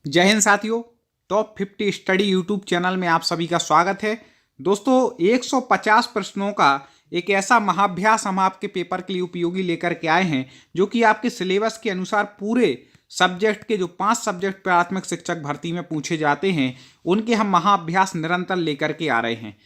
जय हिंद साथियों। Top 50 study YouTube channel में आप सभी का स्वागत है। दोस्तों 150 प्रश्नों का एक ऐसा महाअभ्यास हम आपके पेपर के लिए उपयोगी लेकर के आए हैं जो कि आपके सिलेबस के अनुसार पूरे सब्जेक्ट के जो 5 सब्जेक्ट प्राथमिक शिक्षक भर्ती में पूछे जाते हैं उनके हम महाअभ्यास निरंतर लेकर के आ रहे हैं।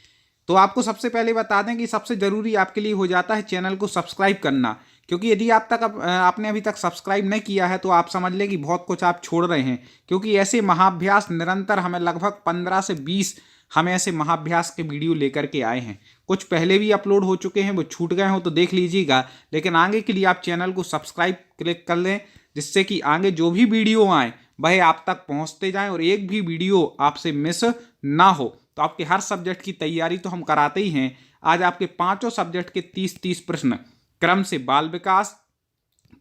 तो आपको सबसे पहले बता दें कि सबसे ज़रूरी आपके लिए हो जाता है चैनल को सब्सक्राइब करना, क्योंकि यदि आपने अभी तक सब्सक्राइब नहीं किया है तो आप समझ लें कि बहुत कुछ आप छोड़ रहे हैं, क्योंकि ऐसे महाअभ्यास निरंतर हमें लगभग 15 से 20 हम ऐसे महाअभ्यास के वीडियो लेकर के आए हैं। कुछ पहले भी अपलोड हो चुके हैं, वो छूट गए हो तो देख लीजिएगा, लेकिन आगे के लिए आप चैनल को सब्सक्राइब क्लिक कर लें जिससे कि आगे जो भी वीडियो आए वह आप तक पहुंचते जाएं और एक भी वीडियो आपसे मिस ना हो। तो आपके हर सब्जेक्ट की तैयारी तो हम कराते ही हैं। आज आपके पांचों सब्जेक्ट के 30-30 प्रश्न क्रम से बाल विकास,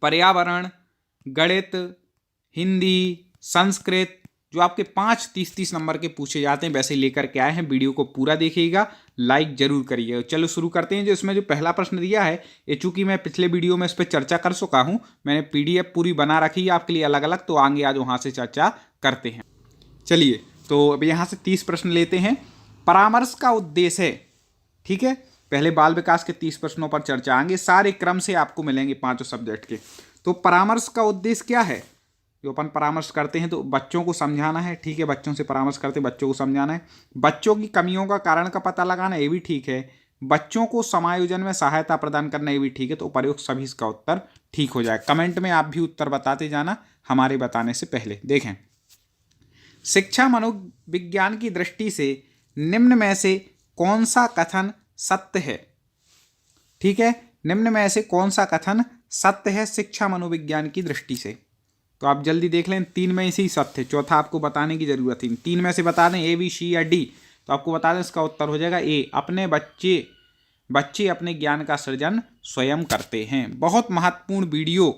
पर्यावरण, गणित, हिंदी, संस्कृत, जो आपके 5 30-30 नंबर के पूछे जाते हैं वैसे लेकर के आए हैं। वीडियो को पूरा देखिएगा, लाइक जरूर करिएगा। चलो शुरू करते हैं। जो इसमें जो पहला प्रश्न दिया है ये चूंकि मैं पिछले वीडियो में इस पर चर्चा कर चुका हूं, मैंने पीडीएफ पूरी बना रखी है आपके लिए अलग अलग, तो आगे आज वहां से चर्चा करते हैं। चलिए तो अब यहां से 30 प्रश्न लेते हैं। परामर्श का उद्देश्य है, ठीक है, पहले बाल विकास के 30 प्रश्नों पर चर्चा आएंगे, सारे क्रम से आपको मिलेंगे पांचों सब्जेक्ट के। तो परामर्श का उद्देश्य क्या है? जो अपन परामर्श करते हैं तो बच्चों को समझाना है, ठीक है, बच्चों से परामर्श करते बच्चों को समझाना है, बच्चों की कमियों का कारण का पता लगाना, ये भी ठीक है, बच्चों को समायोजन में सहायता प्रदान करना, ये भी ठीक है। तो उपर्युक्त सभी इसका उत्तर ठीक हो जाए। कमेंट में आप भी उत्तर बताते जाना हमारे बताने से पहले। देखें, शिक्षा मनोविज्ञान की दृष्टि से निम्न में से कौन सा कथन सत्य है? ठीक है, निम्न में से कौन सा कथन सत्य है शिक्षा मनोविज्ञान की दृष्टि से? तो आप जल्दी देख लें, 3 में से ही सत्य है, चौथा आपको बताने की जरूरत है। 3 में से बता दें, ए, बी, सी या डी, तो आपको बता दें इसका उत्तर हो जाएगा ए, अपने बच्चे अपने ज्ञान का सृजन स्वयं करते हैं। बहुत महत्वपूर्ण वीडियो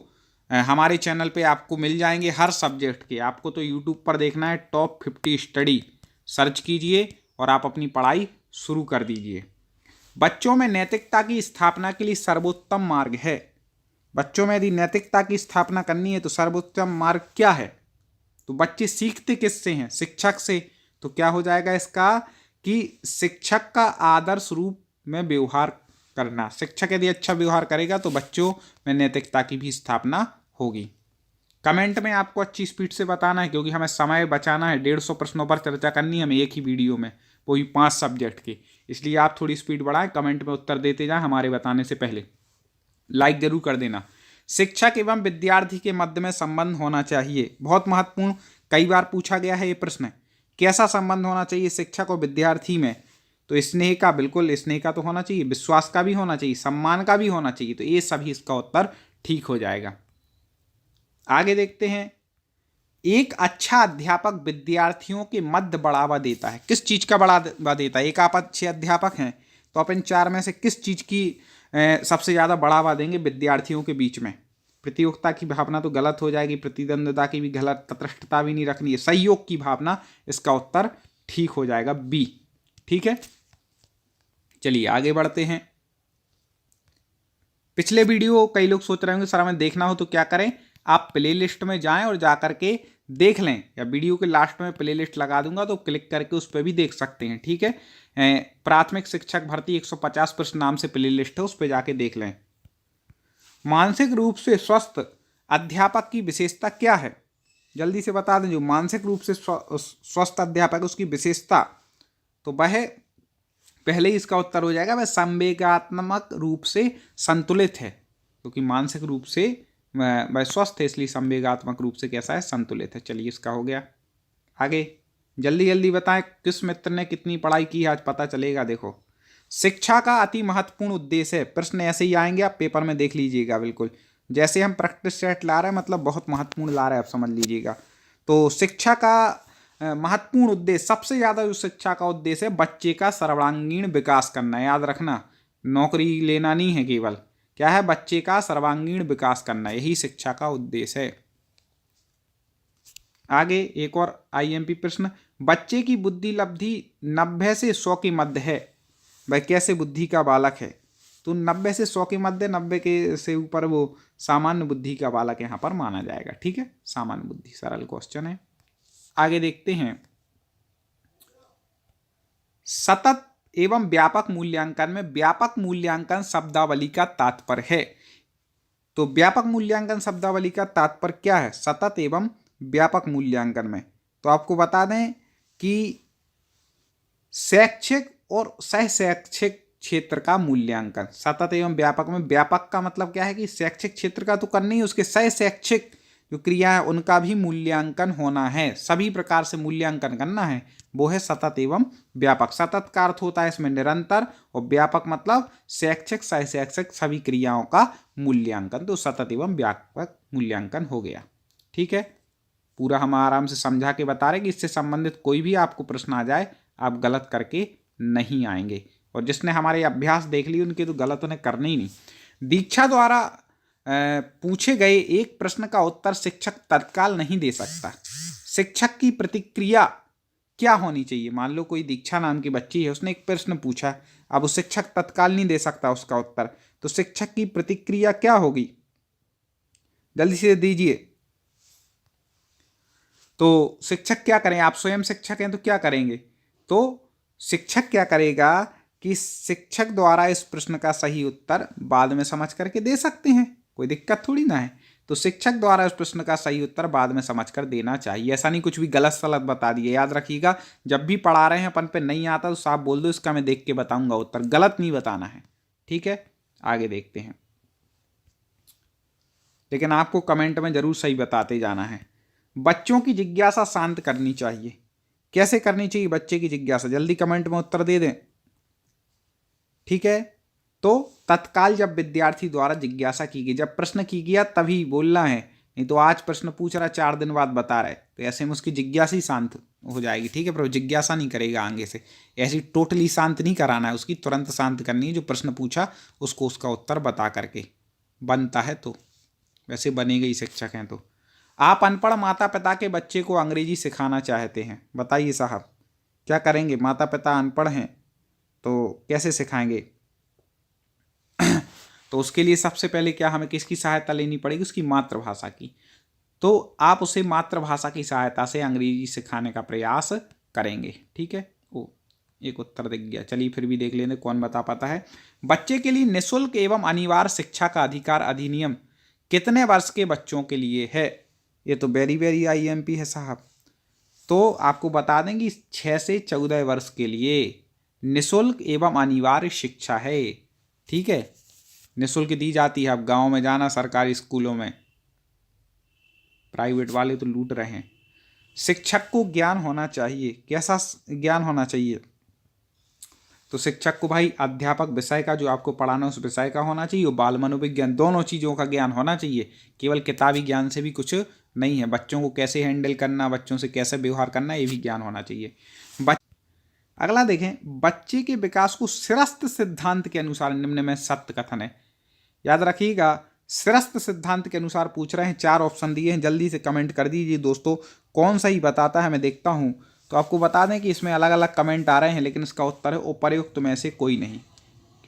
हमारे चैनल पे आपको मिल जाएंगे हर सब्जेक्ट के। आपको तो यूट्यूब पर देखना है टॉप 50 स्टडी, सर्च कीजिए और आप अपनी पढ़ाई शुरू कर दीजिए। बच्चों में नैतिकता की स्थापना के लिए सर्वोत्तम मार्ग है। बच्चों में यदि नैतिकता की स्थापना करनी है तो सर्वोत्तम मार्ग क्या है? तो बच्चे सीखते किससे हैं? शिक्षक से। तो क्या हो जाएगा इसका कि शिक्षक का आदर्श रूप में व्यवहार करना। शिक्षक यदि अच्छा व्यवहार करेगा तो बच्चों में नैतिकता की भी स्थापना होगी। कमेंट में आपको अच्छी स्पीड से बताना है, क्योंकि हमें समय बचाना है, 150 प्रश्नों पर चर्चा करनी है हमें एक ही वीडियो में, वो भी 5 सब्जेक्ट की। इसलिए आप थोड़ी स्पीड बढ़ाएं, कमेंट में उत्तर देते जाएं हमारे बताने से पहले। लाइक जरूर कर देना। शिक्षक एवं विद्यार्थी के मध्य में संबंध होना चाहिए, बहुत महत्वपूर्ण, कई बार पूछा गया है ये प्रश्न। कैसा संबंध होना चाहिए शिक्षक और विद्यार्थी में? तो स्नेह का, बिल्कुल स्नेह का तो होना चाहिए, विश्वास का भी होना चाहिए, सम्मान का भी होना चाहिए। तो ये सभी इसका उत्तर ठीक हो जाएगा। आगे देखते हैं, एक अच्छा अध्यापक विद्यार्थियों के मध्य बढ़ावा देता है। किस चीज का बढ़ावा देता है? एक आप अच्छे अध्यापक हैं तो अपन 4 में से किस चीज की सबसे ज्यादा बढ़ावा देंगे विद्यार्थियों के बीच में? प्रतियोगिता की भावना तो गलत हो जाएगी, प्रतिद्वंद्विता की भी गलत, तटस्थता भी नहीं रखनी है, सहयोग की भावना, इसका उत्तर ठीक हो जाएगा बी। ठीक है, चलिए आगे बढ़ते हैं। पिछले वीडियो कई लोग सोच रहे होंगे सर हमें देखना हो तो क्या करें? आप प्ले लिस्ट में जाएं और जा करके देख लें, या वीडियो के लास्ट में प्ले लिस्ट लगा दूंगा तो क्लिक करके उस पर भी देख सकते हैं। ठीक है, प्राथमिक शिक्षक भर्ती 150 प्रश्न नाम से प्ले लिस्ट है, उस पर जाके देख लें। मानसिक रूप से स्वस्थ अध्यापक की विशेषता क्या है? जल्दी से बता दें। जो मानसिक रूप से स्वस्थ अध्यापक उसकी विशेषता, तो वह पहले ही इसका उत्तर हो जाएगा, वह संवेगात्मक रूप से संतुलित है, क्योंकि मानसिक रूप से वह स्वस्थ है, इसलिए संवेगात्मक रूप से कैसा है? संतुलित है। चलिए इसका हो गया। आगे जल्दी जल्दी बताएं, किस मित्र ने कितनी पढ़ाई की है आज पता चलेगा। देखो, शिक्षा का अति महत्वपूर्ण उद्देश्य है। प्रश्न ऐसे ही आएंगे, आप पेपर में देख लीजिएगा, बिल्कुल जैसे हम प्रैक्टिस सेट ला रहे हैं, मतलब बहुत महत्वपूर्ण ला रहे हैं, आप समझ लीजिएगा। तो शिक्षा का महत्वपूर्ण उद्देश्य, सबसे ज्यादा जो शिक्षा का उद्देश्य है, बच्चे का सर्वांगीण विकास करना है। याद रखना, नौकरी लेना नहीं है केवल, क्या है? बच्चे का सर्वांगीण विकास करना, यही शिक्षा का उद्देश्य है। आगे एक और आईएमपी प्रश्न, बच्चे की बुद्धि लब्धि 90 से 100 के मध्य है, वह कैसे बुद्धि का बालक है? तो 90 से 100 के मध्य, 90 के से ऊपर वो सामान्य बुद्धि का बालक यहाँ पर माना जाएगा। ठीक है, सामान्य बुद्धि, सरल क्वेश्चन है। आगे देखते हैं। सतत एवं व्यापक मूल्यांकन में व्यापक मूल्यांकन शब्दावली का तात्पर्य है। तो व्यापक मूल्यांकन शब्दावली का तात्पर्य क्या है सतत एवं व्यापक मूल्यांकन में? तो आपको बता दें कि शैक्षिक और सह शैक्षिक क्षेत्र का मूल्यांकन। सतत एवं व्यापक में व्यापक का मतलब क्या है कि शैक्षिक क्षेत्र का तो करना ही, उसके सह शैक्षिक जो क्रिया है उनका भी मूल्यांकन होना है, सभी प्रकार से मूल्यांकन करना है, वो है सतत एवं व्यापक। सतत का अर्थ होता है इसमें निरंतर, और व्यापक मतलब शैक्षिक सह शैक्षिक सभी क्रियाओं का मूल्यांकन। तो सतत एवं व्यापक मूल्यांकन हो गया। ठीक है, पूरा हम आराम से समझा के बता रहे कि इससे संबंधित कोई भी आपको प्रश्न आ जाए आप गलत करके नहीं आएंगे, और जिसने हमारे अभ्यास देख लिए उनके तो गलत उन्हें करने ही नहीं। दीक्षा द्वारा पूछे गए एक प्रश्न का उत्तर शिक्षक तत्काल नहीं दे सकता। शिक्षक की प्रतिक्रिया क्या होनी चाहिए? मान लो कोई दीक्षा नाम की बच्ची है, उसने एक प्रश्न पूछा, अब वो शिक्षक तत्काल नहीं दे सकता उसका उत्तर, तो शिक्षक की प्रतिक्रिया क्या होगी? जल्दी से दीजिए। तो शिक्षक क्या करें? आप स्वयं शिक्षक हैं तो क्या करेंगे? तो शिक्षक क्या करेगा कि शिक्षक द्वारा इस प्रश्न का सही उत्तर बाद में समझ करके दे सकते हैं, कोई दिक्कत थोड़ी ना है। तो शिक्षक द्वारा इस प्रश्न का सही उत्तर बाद में समझ कर देना चाहिए, ऐसा नहीं कुछ भी गलत सलत बता दिए। याद रखिएगा, जब भी पढ़ा रहे हैं अपन पे नहीं आता तो साफ बोल दो इसका मैं देख के बताऊंगा उत्तर, गलत नहीं बताना है। ठीक है, आगे देखते हैं, लेकिन आपको कमेंट में जरूर सही बताते जाना है। बच्चों की जिज्ञासा शांत करनी चाहिए। कैसे करनी चाहिए बच्चे की जिज्ञासा? जल्दी कमेंट में उत्तर दे दें। ठीक है, तो तत्काल जब विद्यार्थी द्वारा जिज्ञासा की गई, जब प्रश्न की गया तभी बोलना है, नहीं तो आज प्रश्न पूछ रहा 4 दिन बाद बता रहा है, तो ऐसे में उसकी जिज्ञासा ही शांत हो जाएगी। ठीक है, पर वो जिज्ञासा नहीं करेगा आगे से, ऐसी टोटली शांत नहीं कराना है उसकी, तुरंत शांत करनी है। जो प्रश्न पूछा उसको उसका उत्तर बता करके बनता है, तो वैसे बनेगा ही शिक्षक हैं। तो आप अनपढ़ माता पिता के बच्चे को अंग्रेजी सिखाना चाहते हैं, बताइए साहब क्या करेंगे? माता पिता अनपढ़ हैं तो कैसे सिखाएंगे? तो उसके लिए सबसे पहले क्या हमें किसकी सहायता लेनी पड़ेगी? उसकी मातृभाषा की। तो आप उसे मातृभाषा की सहायता से अंग्रेजी सिखाने का प्रयास करेंगे। ठीक है, ओ एक उत्तर दिख गया, चलिए फिर भी देख लेंगे कौन बता पाता है। बच्चे के लिए निःशुल्क एवं अनिवार्य शिक्षा का अधिकार अधिनियम कितने वर्ष के बच्चों के लिए है? ये तो वेरी वेरी IMP है साहब। तो आपको बता दें कि 6 से 14 वर्ष के लिए निःशुल्क एवं अनिवार्य शिक्षा है। ठीक है, निःशुल्क दी जाती है। अब गांव में जाना सरकारी स्कूलों में, प्राइवेट वाले तो लूट रहे हैं। शिक्षक को ज्ञान होना चाहिए। कैसा ज्ञान होना चाहिए? तो शिक्षक को भाई अध्यापक विषय का, जो आपको पढ़ाना उस विषय का होना चाहिए, और बाल मनोविज्ञान, दोनों चीज़ों का ज्ञान होना चाहिए। केवल किताबी ज्ञान से भी कुछ नहीं है, बच्चों को कैसे हैंडल करना, बच्चों से कैसे व्यवहार करना, ये भी ज्ञान होना चाहिए। अगला देखें, बच्चे के विकास को श्रेष्ठ सिद्धांत के अनुसार निम्न में सत्य कथन है। याद रखिएगा, श्रेष्ठ सिद्धांत के अनुसार पूछ रहे हैं, 4 ऑप्शन दिए हैं, जल्दी से कमेंट कर दीजिए दोस्तों कौन सही बताता है, मैं देखता हूं। तो आपको बता दें कि इसमें अलग अलग कमेंट आ रहे हैं, लेकिन इसका उत्तर है उपर्युक्त में से कोई नहीं,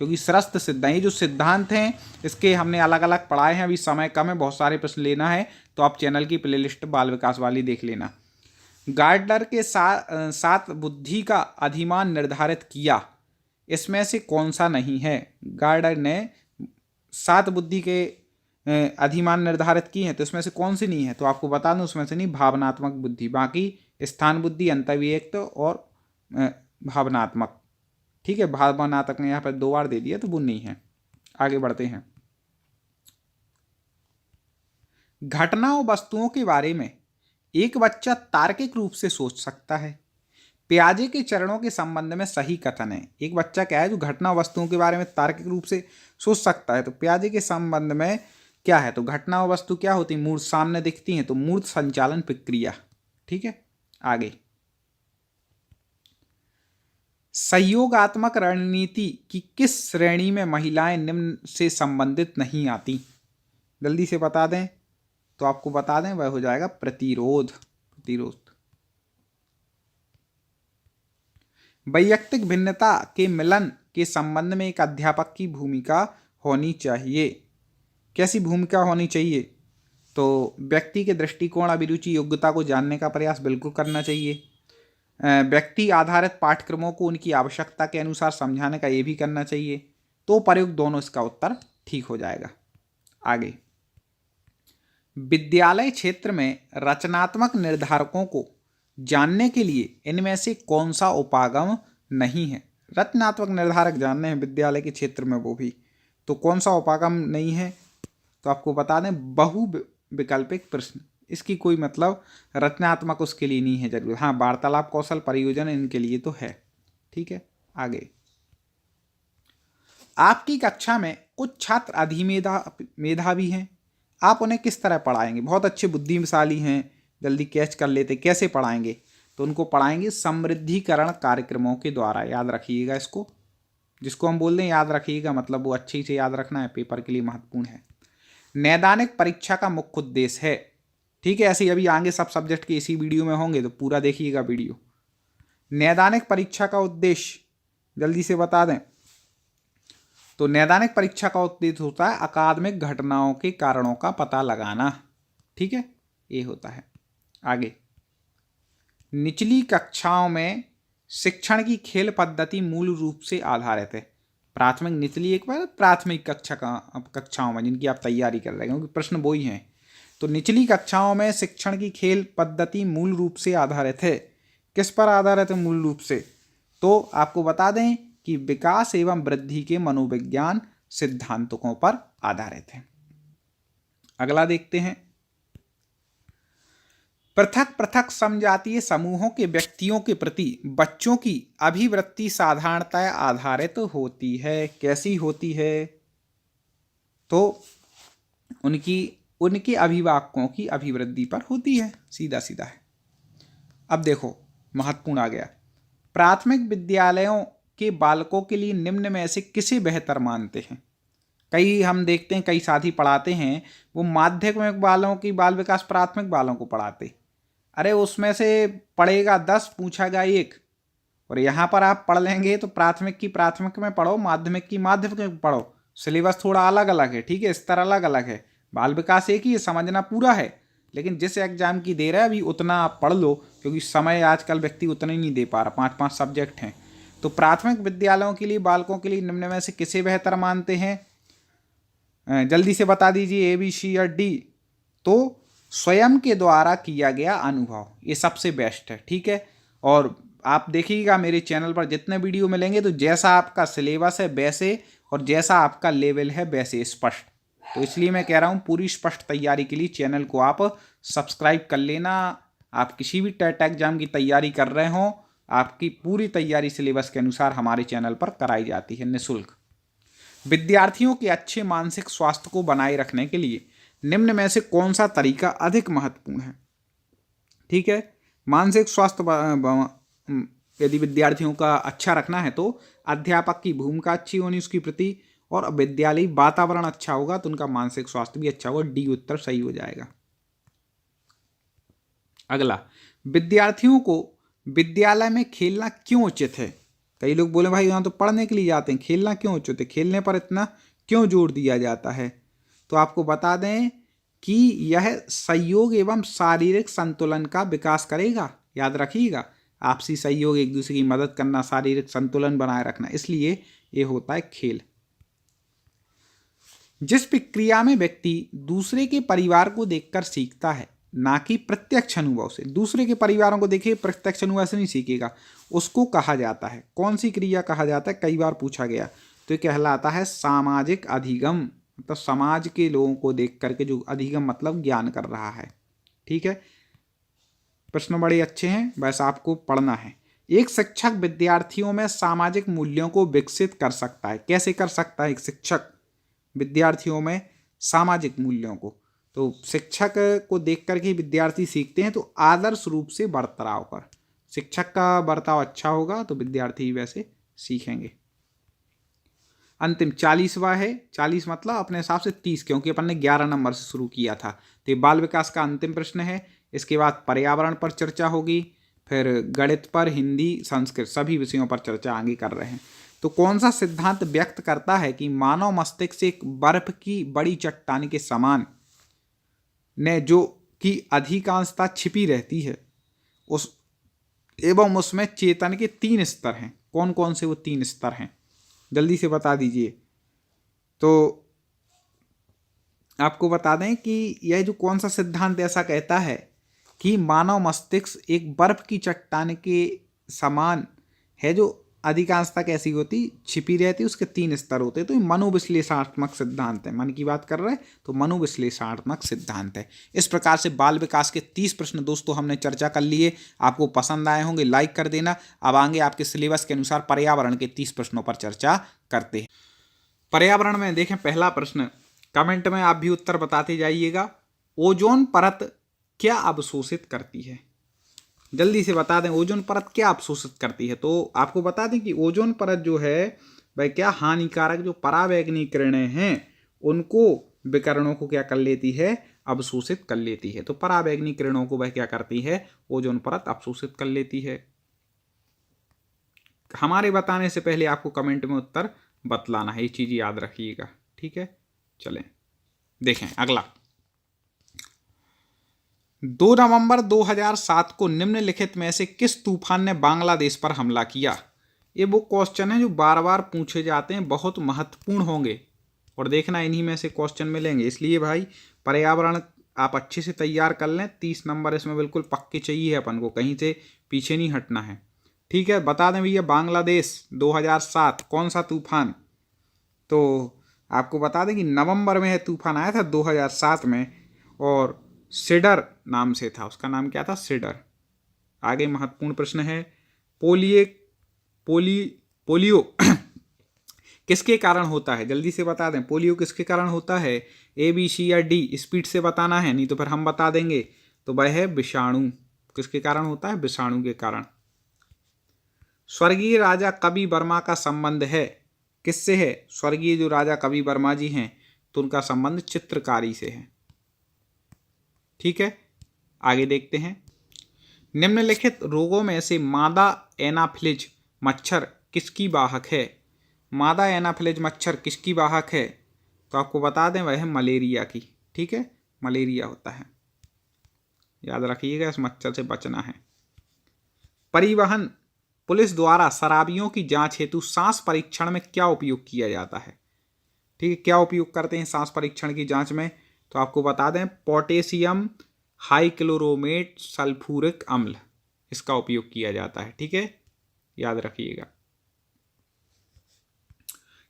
क्योंकि श्रेष्ठ सिद्धांत, ये जो सिद्धांत हैं इसके हमने अलग अलग पढ़ाए हैं। अभी समय कम है, बहुत सारे प्रश्न लेना है, तो आप चैनल की प्लेलिस्ट बाल विकास वाली देख लेना। गार्डनर के सात बुद्धि का अधिमान निर्धारित किया, इसमें से कौन सा नहीं है? गार्डनर ने 7 बुद्धि के अधिमान निर्धारित की हैं, तो इसमें से कौन सी नहीं है? तो आपको बता दूं उसमें से नहीं, भावनात्मक बुद्धि, बाकी स्थान बुद्धि, अंतर्व्यक्त और भावनात्मक। ठीक है, भावनात्मक ने यहाँ पर 2 बार दे दिया तो वो नहीं है। आगे बढ़ते हैं। घटनाओं वस्तुओं के बारे में एक बच्चा तार्किक रूप से सोच सकता है। पियाजे के चरणों के संबंध में सही कथन है। एक बच्चा क्या है जो घटना वस्तुओं के बारे में तार्किक रूप से सोच सकता है, तो पियाजे के संबंध में क्या है? तो घटना और वस्तु क्या होती है? मूर्त सामने दिखती हैं, तो मूर्त संचालन प्रक्रिया। ठीक है, आगे। सहयोगात्मक रणनीति की किस श्रेणी में महिलाएं निम्न से संबंधित नहीं आती? जल्दी से बता दें, तो आपको बता दें वह हो जाएगा प्रतिरोध। वैयक्तिक भिन्नता के मिलन के संबंध में एक अध्यापक की भूमिका होनी चाहिए। कैसी भूमिका होनी चाहिए? तो व्यक्ति के दृष्टिकोण, अभिरुचि, योग्यता को जानने का प्रयास बिल्कुल करना चाहिए। व्यक्ति आधारित पाठ्यक्रमों को उनकी आवश्यकता के अनुसार समझाने का ये भी करना चाहिए। तो प्रयुक्त दोनों इसका उत्तर ठीक हो जाएगा। आगे, विद्यालय क्षेत्र में रचनात्मक निर्धारकों को जानने के लिए इनमें से कौन सा उपागम नहीं है? रचनात्मक निर्धारक जानने हैं विद्यालय के क्षेत्र में, वो भी, तो कौन सा उपागम नहीं है? तो आपको बता दें, बहु वैकल्पिक प्रश्न। इसकी कोई मतलब रचनात्मक उसके लिए नहीं है जरूर। हाँ, वार्तालाप कौशल, परियोजना, इनके लिए तो है। ठीक है, आगे, आपकी कक्षा में कुछ छात्र मेधावी हैं, आप उन्हें किस तरह पढ़ाएंगे? बहुत अच्छे बुद्धिशाली हैं, जल्दी कैच कर लेते, कैसे पढ़ाएंगे? तो उनको पढ़ाएंगे समृद्धिकरण कार्यक्रमों के द्वारा। याद रखिएगा इसको, जिसको हम बोल दें याद रखिएगा, मतलब वो अच्छे से याद रखना है, पेपर के लिए महत्वपूर्ण है। नैदानिक परीक्षा का मुख्य उद्देश्य है, ठीक है, ऐसे ही अभी आगे सब सब्जेक्ट के इसी वीडियो में होंगे, तो पूरा देखिएगा वीडियो। नैदानिक परीक्षा का उद्देश्य जल्दी से बता दें, तो नैदानिक परीक्षा का उद्देश्य होता है अकादमिक घटनाओं के कारणों का पता लगाना। ठीक है, ये होता है। आगे, निचली कक्षाओं में शिक्षण की खेल पद्धति मूल रूप से आधारित है। प्राथमिक, निचली एक बार प्राथमिक कक्षाओं में जिनकी आप तैयारी कर रहे हैं, क्योंकि प्रश्न वही हैं। तो निचली कक्षाओं में शिक्षण की खेल पद्धति मूल रूप से आधारित है। किस पर आधारित है मूल रूप से? तो आपको बता दें कि विकास एवं वृद्धि के मनोविज्ञान सिद्धांतों पर आधारित है। अगला देखते हैं, पृथक पृथक समजातीय समूहों के व्यक्तियों के प्रति बच्चों की अभिवृत्ति साधारणतः आधारित होती है। कैसी होती है? तो उनके अभिभावकों की अभिवृद्धि पर होती है, सीधा सीधा है। अब देखो, महत्वपूर्ण आ गया, प्राथमिक विद्यालयों के बालकों के लिए निम्न में से किसे बेहतर मानते हैं? कई हम देखते हैं, कई साथी पढ़ाते हैं, वो माध्यमिक बालों की बाल विकास प्राथमिक बालों को पढ़ाते। अरे उसमें से पढ़ेगा 10, पूछागा 1, और यहाँ पर आप पढ़ लेंगे तो प्राथमिक की प्राथमिक में पढ़ो, माध्यमिक की माध्यमिक में पढ़ो, सिलेबस थोड़ा अलग अलग है। ठीक है, स्तर अलग अलग है, बाल विकास एक ही है, समझना पूरा है, लेकिन जिस एग्जाम की दे रहा है अभी उतना आप पढ़ लो, क्योंकि समय आजकल व्यक्ति उतना ही नहीं दे पा रहा, 5-5 सब्जेक्ट हैं। तो प्राथमिक विद्यालयों के लिए बालकों के लिए निम्न में से किसे बेहतर मानते हैं? जल्दी से बता दीजिए, A, B, C या D। तो स्वयं के द्वारा किया गया अनुभव, ये सबसे बेस्ट है। ठीक है, और आप देखिएगा मेरे चैनल पर जितने वीडियो मिलेंगे, तो जैसा आपका सिलेबस है वैसे, और जैसा आपका लेवल है वैसे स्पष्ट। तो इसलिए मैं कह रहा हूँ, पूरी स्पष्ट तैयारी के लिए चैनल को आप सब्सक्राइब कर लेना। आप किसी भी टेट एग्जाम की तैयारी कर रहे हो, आपकी पूरी तैयारी सिलेबस के अनुसार हमारे चैनल पर कराई जाती है, निःशुल्क। विद्यार्थियों के अच्छे मानसिक स्वास्थ्य को बनाए रखने के लिए निम्न में से कौन सा तरीका अधिक महत्वपूर्ण है? ठीक है, मानसिक स्वास्थ्य यदि विद्यार्थियों का अच्छा रखना है तो अध्यापक की भूमिका अच्छी होनी उसकी प्रति, और विद्यालय वातावरण अच्छा होगा तो उनका मानसिक स्वास्थ्य भी अच्छा होगा। D उत्तर सही हो जाएगा। अगला, विद्यार्थियों को विद्यालय में खेलना क्यों उचित है? कई लोग बोले भाई यहाँ तो पढ़ने के लिए जाते हैं, खेलना क्यों उचित है, खेलने पर इतना क्यों जोर दिया जाता है? तो आपको बता दें कि यह सहयोग एवं शारीरिक संतुलन का विकास करेगा। याद रखिएगा, आपसी सहयोग, एक दूसरे की मदद करना, शारीरिक संतुलन बनाए रखना, इसलिए ये होता है खेल। जिस प्रक्रिया में व्यक्ति दूसरे के परिवार को देखकर सीखता है, ना कि प्रत्यक्ष अनुभव से, दूसरे के परिवारों को देखे प्रत्यक्ष अनुभव से नहीं सीखेगा, उसको कहा जाता है, कौन सी क्रिया कहा जाता है? कई बार पूछा गया, तो ये कहलाता है सामाजिक अधिगम। मतलब समाज के लोगों को देख करके जो अधिगम मतलब ज्ञान कर रहा है। ठीक है, प्रश्न बड़े अच्छे हैं, बस आपको पढ़ना है। एक शिक्षक विद्यार्थियों में सामाजिक मूल्यों को विकसित कर सकता है। कैसे कर सकता है एक शिक्षक विद्यार्थियों में सामाजिक मूल्यों को? तो शिक्षक को देख करके विद्यार्थी सीखते हैं, तो आदर्श रूप से बर्ताव कर, शिक्षक का बर्ताव अच्छा होगा तो विद्यार्थी वैसे सीखेंगे। अंतिम 40वां है, 40 मतलब अपने हिसाब से 30, क्योंकि अपन ने 11 नंबर से शुरू किया था। तो ये बाल विकास का अंतिम प्रश्न है। इसके बाद पर्यावरण पर चर्चा होगी, फिर गणित पर, हिंदी, संस्कृत, सभी विषयों पर चर्चा आगे कर रहे हैं। तो कौन सा सिद्धांत व्यक्त करता है कि मानव मस्तिष्क एक बर्फ की बड़ी चट्टान के समान ने जो कि अधिकांशता छिपी रहती है उस एवं उसमें चेतन के 3 स्तर हैं। कौन कौन से वो 3 स्तर हैं, जल्दी से बता दीजिए। तो आपको बता दें कि यह जो कौन सा सिद्धांत ऐसा कहता है कि मानव मस्तिष्क एक बर्फ की चट्टान के समान है, जो अधिकांशता कैसी होती, छिपी रहती, उसके 3 स्तर होते हैं। तो ये मनोविश्लेषणात्मक सिद्धांत है, मन की बात कर रहे हैं तो मनोविश्लेषणात्मक सिद्धांत है। इस प्रकार से बाल विकास के 30 प्रश्न दोस्तों हमने चर्चा कर लिए, आपको पसंद आए होंगे, लाइक कर देना। अब आगे आपके सिलेबस के अनुसार पर्यावरण के 30 प्रश्नों पर चर्चा करते हैं। पर्यावरण में देखें पहला प्रश्न, कमेंट में आप भी उत्तर बताते जाइएगा। ओजोन परत क्या अवशोषित करती है, जल्दी से बता दें। ओजोन परत क्या अवशोषित करती है, तो आपको बता दें कि ओजोन परत जो है वह क्या हानिकारक जो परावैंगनी किरणें हैं उनको, विकिरणों को क्या कर लेती है, अवशोषित कर लेती है। तो परावैंगनी किरणों को वह क्या करती है, ओजोन परत अवशोषित कर लेती है। हमारे बताने से पहले आपको कमेंट में उत्तर बतलाना है, ये चीज याद रखिएगा, ठीक है। चलें देखें अगला। 2 नवंबर 2007 को निम्नलिखित में से किस तूफान ने बांग्लादेश पर हमला किया। ये वो क्वेश्चन है जो बार बार पूछे जाते हैं, बहुत महत्वपूर्ण होंगे और देखना इन्हीं में से क्वेश्चन मिलेंगे। इसलिए भाई पर्यावरण आप अच्छे से तैयार कर लें, 30 नंबर इसमें बिल्कुल पक्के चाहिए अपन को, कहीं से पीछे नहीं हटना है, ठीक है। बता दें भैया, बांग्लादेश 2007 कौन सा तूफान, तो आपको बता दें कि नवंबर में यह तूफान आया था 2007 में, और सिडर नाम से था, उसका नाम क्या था, सिडर। आगे महत्वपूर्ण प्रश्न है, पोलियो किसके कारण होता है, जल्दी से बता दें। पोलियो किसके कारण होता है, ए बी सी या डी, स्पीड से बताना है, नहीं तो फिर हम बता देंगे। तो वह है विषाणु, किसके कारण होता है, विषाणु के कारण। स्वर्गीय राजा कवि वर्मा का संबंध है किससे है, स्वर्गीय जो राजा कवि वर्मा जी हैं तो उनका संबंध चित्रकारी से है, ठीक है। आगे देखते हैं, निम्नलिखित रोगों में से मादा एनाफिलिज मच्छर किसकी वाहक है। मादा एनाफिलिज मच्छर किसकी वाहक है, तो आपको बता दें वह है मलेरिया की, ठीक है, मलेरिया होता है, याद रखिएगा, इस मच्छर से बचना है। परिवहन पुलिस द्वारा शराबियों की जांच हेतु सांस परीक्षण में क्या उपयोग किया जाता है, ठीक है, क्या उपयोग करते हैं सांस परीक्षण की जांच में, तो आपको बता दें पोटेशियम हाइक्लोरोमेट सल्फ्यूरिक अम्ल, इसका उपयोग किया जाता है, ठीक है, याद रखिएगा।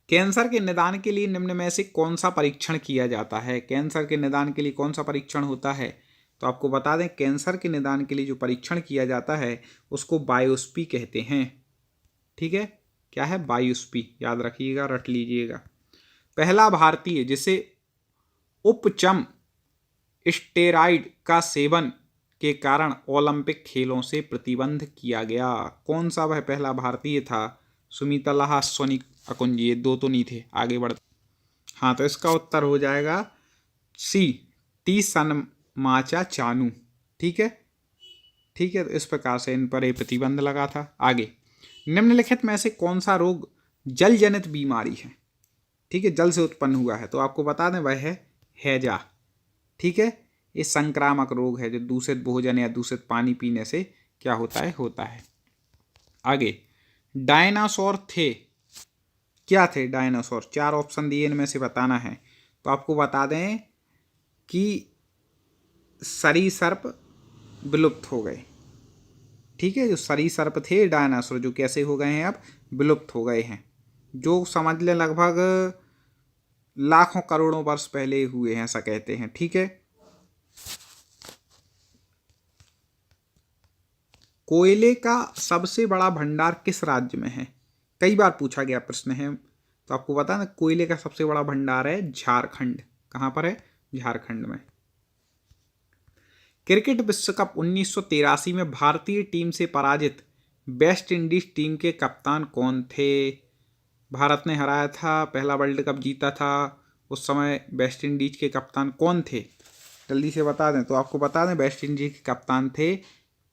कैंसर के निदान के लिए निम्न में से कौन सा परीक्षण किया जाता है, कैंसर के निदान के लिए कौन सा परीक्षण होता है, तो आपको बता दें कैंसर के निदान के लिए जो परीक्षण किया जाता है उसको बायोप्सी कहते हैं, ठीक है, क्या है, बायोप्सी, याद रखिएगा, रट लीजिएगा। पहला भारतीय जिसे उपचम स्टेरॉइड का सेवन के कारण ओलंपिक खेलों से प्रतिबंध किया गया, कौन सा वह पहला भारतीय था, सुमिता लाहा, सोनी अकुंज, ये दो तो नहीं थे। आगे बढ़, हाँ, तो इसका उत्तर हो जाएगा सी, टी सनमाचा चानू, ठीक है, ठीक है। तो इस प्रकार से इन पर एक प्रतिबंध लगा था। आगे, निम्नलिखित में से कौन सा रोग जल जनित बीमारी है, ठीक है, जल से उत्पन्न हुआ है, तो आपको बता दें वह है हैजा, ठीक है, ये संक्रामक रोग है जो दूषित भोजन या दूषित पानी पीने से क्या होता है। आगे, डायनासोर थे, क्या थे डायनासोर, 4 ऑप्शन दिए, इनमें से बताना है, तो आपको बता दें कि सरीसर्प विलुप्त हो गए, ठीक है, जो सरीसर्प थे डायनासोर जो कैसे हो गए हैं, अब विलुप्त हो गए हैं, जो समझ लें लगभग लाखों करोड़ों वर्ष पहले हुए हैं, ऐसा कहते हैं, ठीक है। कोयले का सबसे बड़ा भंडार किस राज्य में है, कई बार पूछा गया प्रश्न है, तो आपको बता दें कोयले का सबसे बड़ा भंडार है झारखंड, कहाँ पर है, झारखंड में। क्रिकेट विश्व कप 1983 में भारतीय टीम से पराजित वेस्ट इंडीज टीम के कप्तान कौन थे, भारत ने हराया था, पहला वर्ल्ड कप जीता था, उस समय वेस्ट इंडीज के कप्तान कौन थे, जल्दी से बता दें, तो आपको बता दें वेस्ट इंडीज के कप्तान थे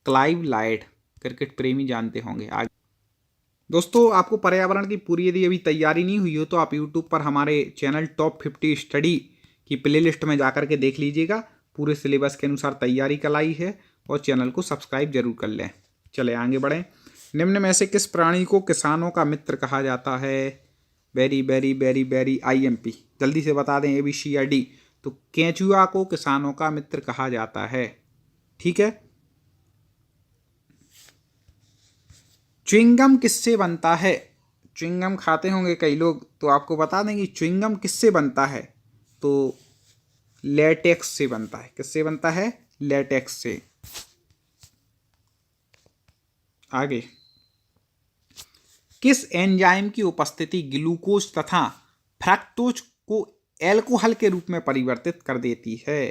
क्लाइव लायड, क्रिकेट प्रेमी जानते होंगे। आगे दोस्तों, आपको पर्यावरण की पूरी यदि अभी तैयारी नहीं हुई हो तो आप यूट्यूब पर हमारे चैनल टॉप 50 स्टडी की प्लेलिस्ट में जाकर के देख लीजिएगा, पूरे सिलेबस के अनुसार तैयारी कराई है और चैनल को सब्सक्राइब जरूर कर लें। चले आगे बढ़ें। निम्न में से किस प्राणी को किसानों का मित्र कहा जाता है? Very very very very IMP, जल्दी से बता दें ABC या D। तो केंचुआ को किसानों का मित्र कहा जाता है। ठीक है। च्युइंगम किससे बनता है? च्युइंगम खाते होंगे कई लोग, तो आपको बता दें कि च्युइंगम किससे बनता है। तो लेटेक्स से बनता है। किससे बनता है? लेटेक्स से। आगे, किस एंजाइम की उपस्थिति ग्लूकोज तथा फ्रक्टोज को एल्कोहल के रूप में परिवर्तित कर देती है?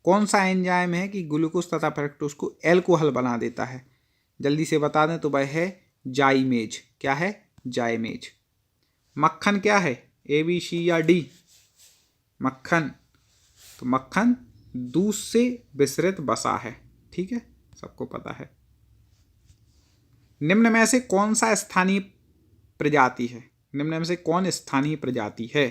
कौन सा एंजाइम है कि ग्लूकोज तथा फ्रक्टोज को एल्कोहल बना देता है? जल्दी से बता दें तो वह है जाइमेज। क्या है? जाइमेज। मक्खन क्या है? ABC या D? मक्खन, तो मक्खन दूध से विसरित वसा है। ठीक है, सबको पता है। निम्न में से कौन सा स्थानीय प्रजाति है? निम्न में से कौन स्थानीय प्रजाति है?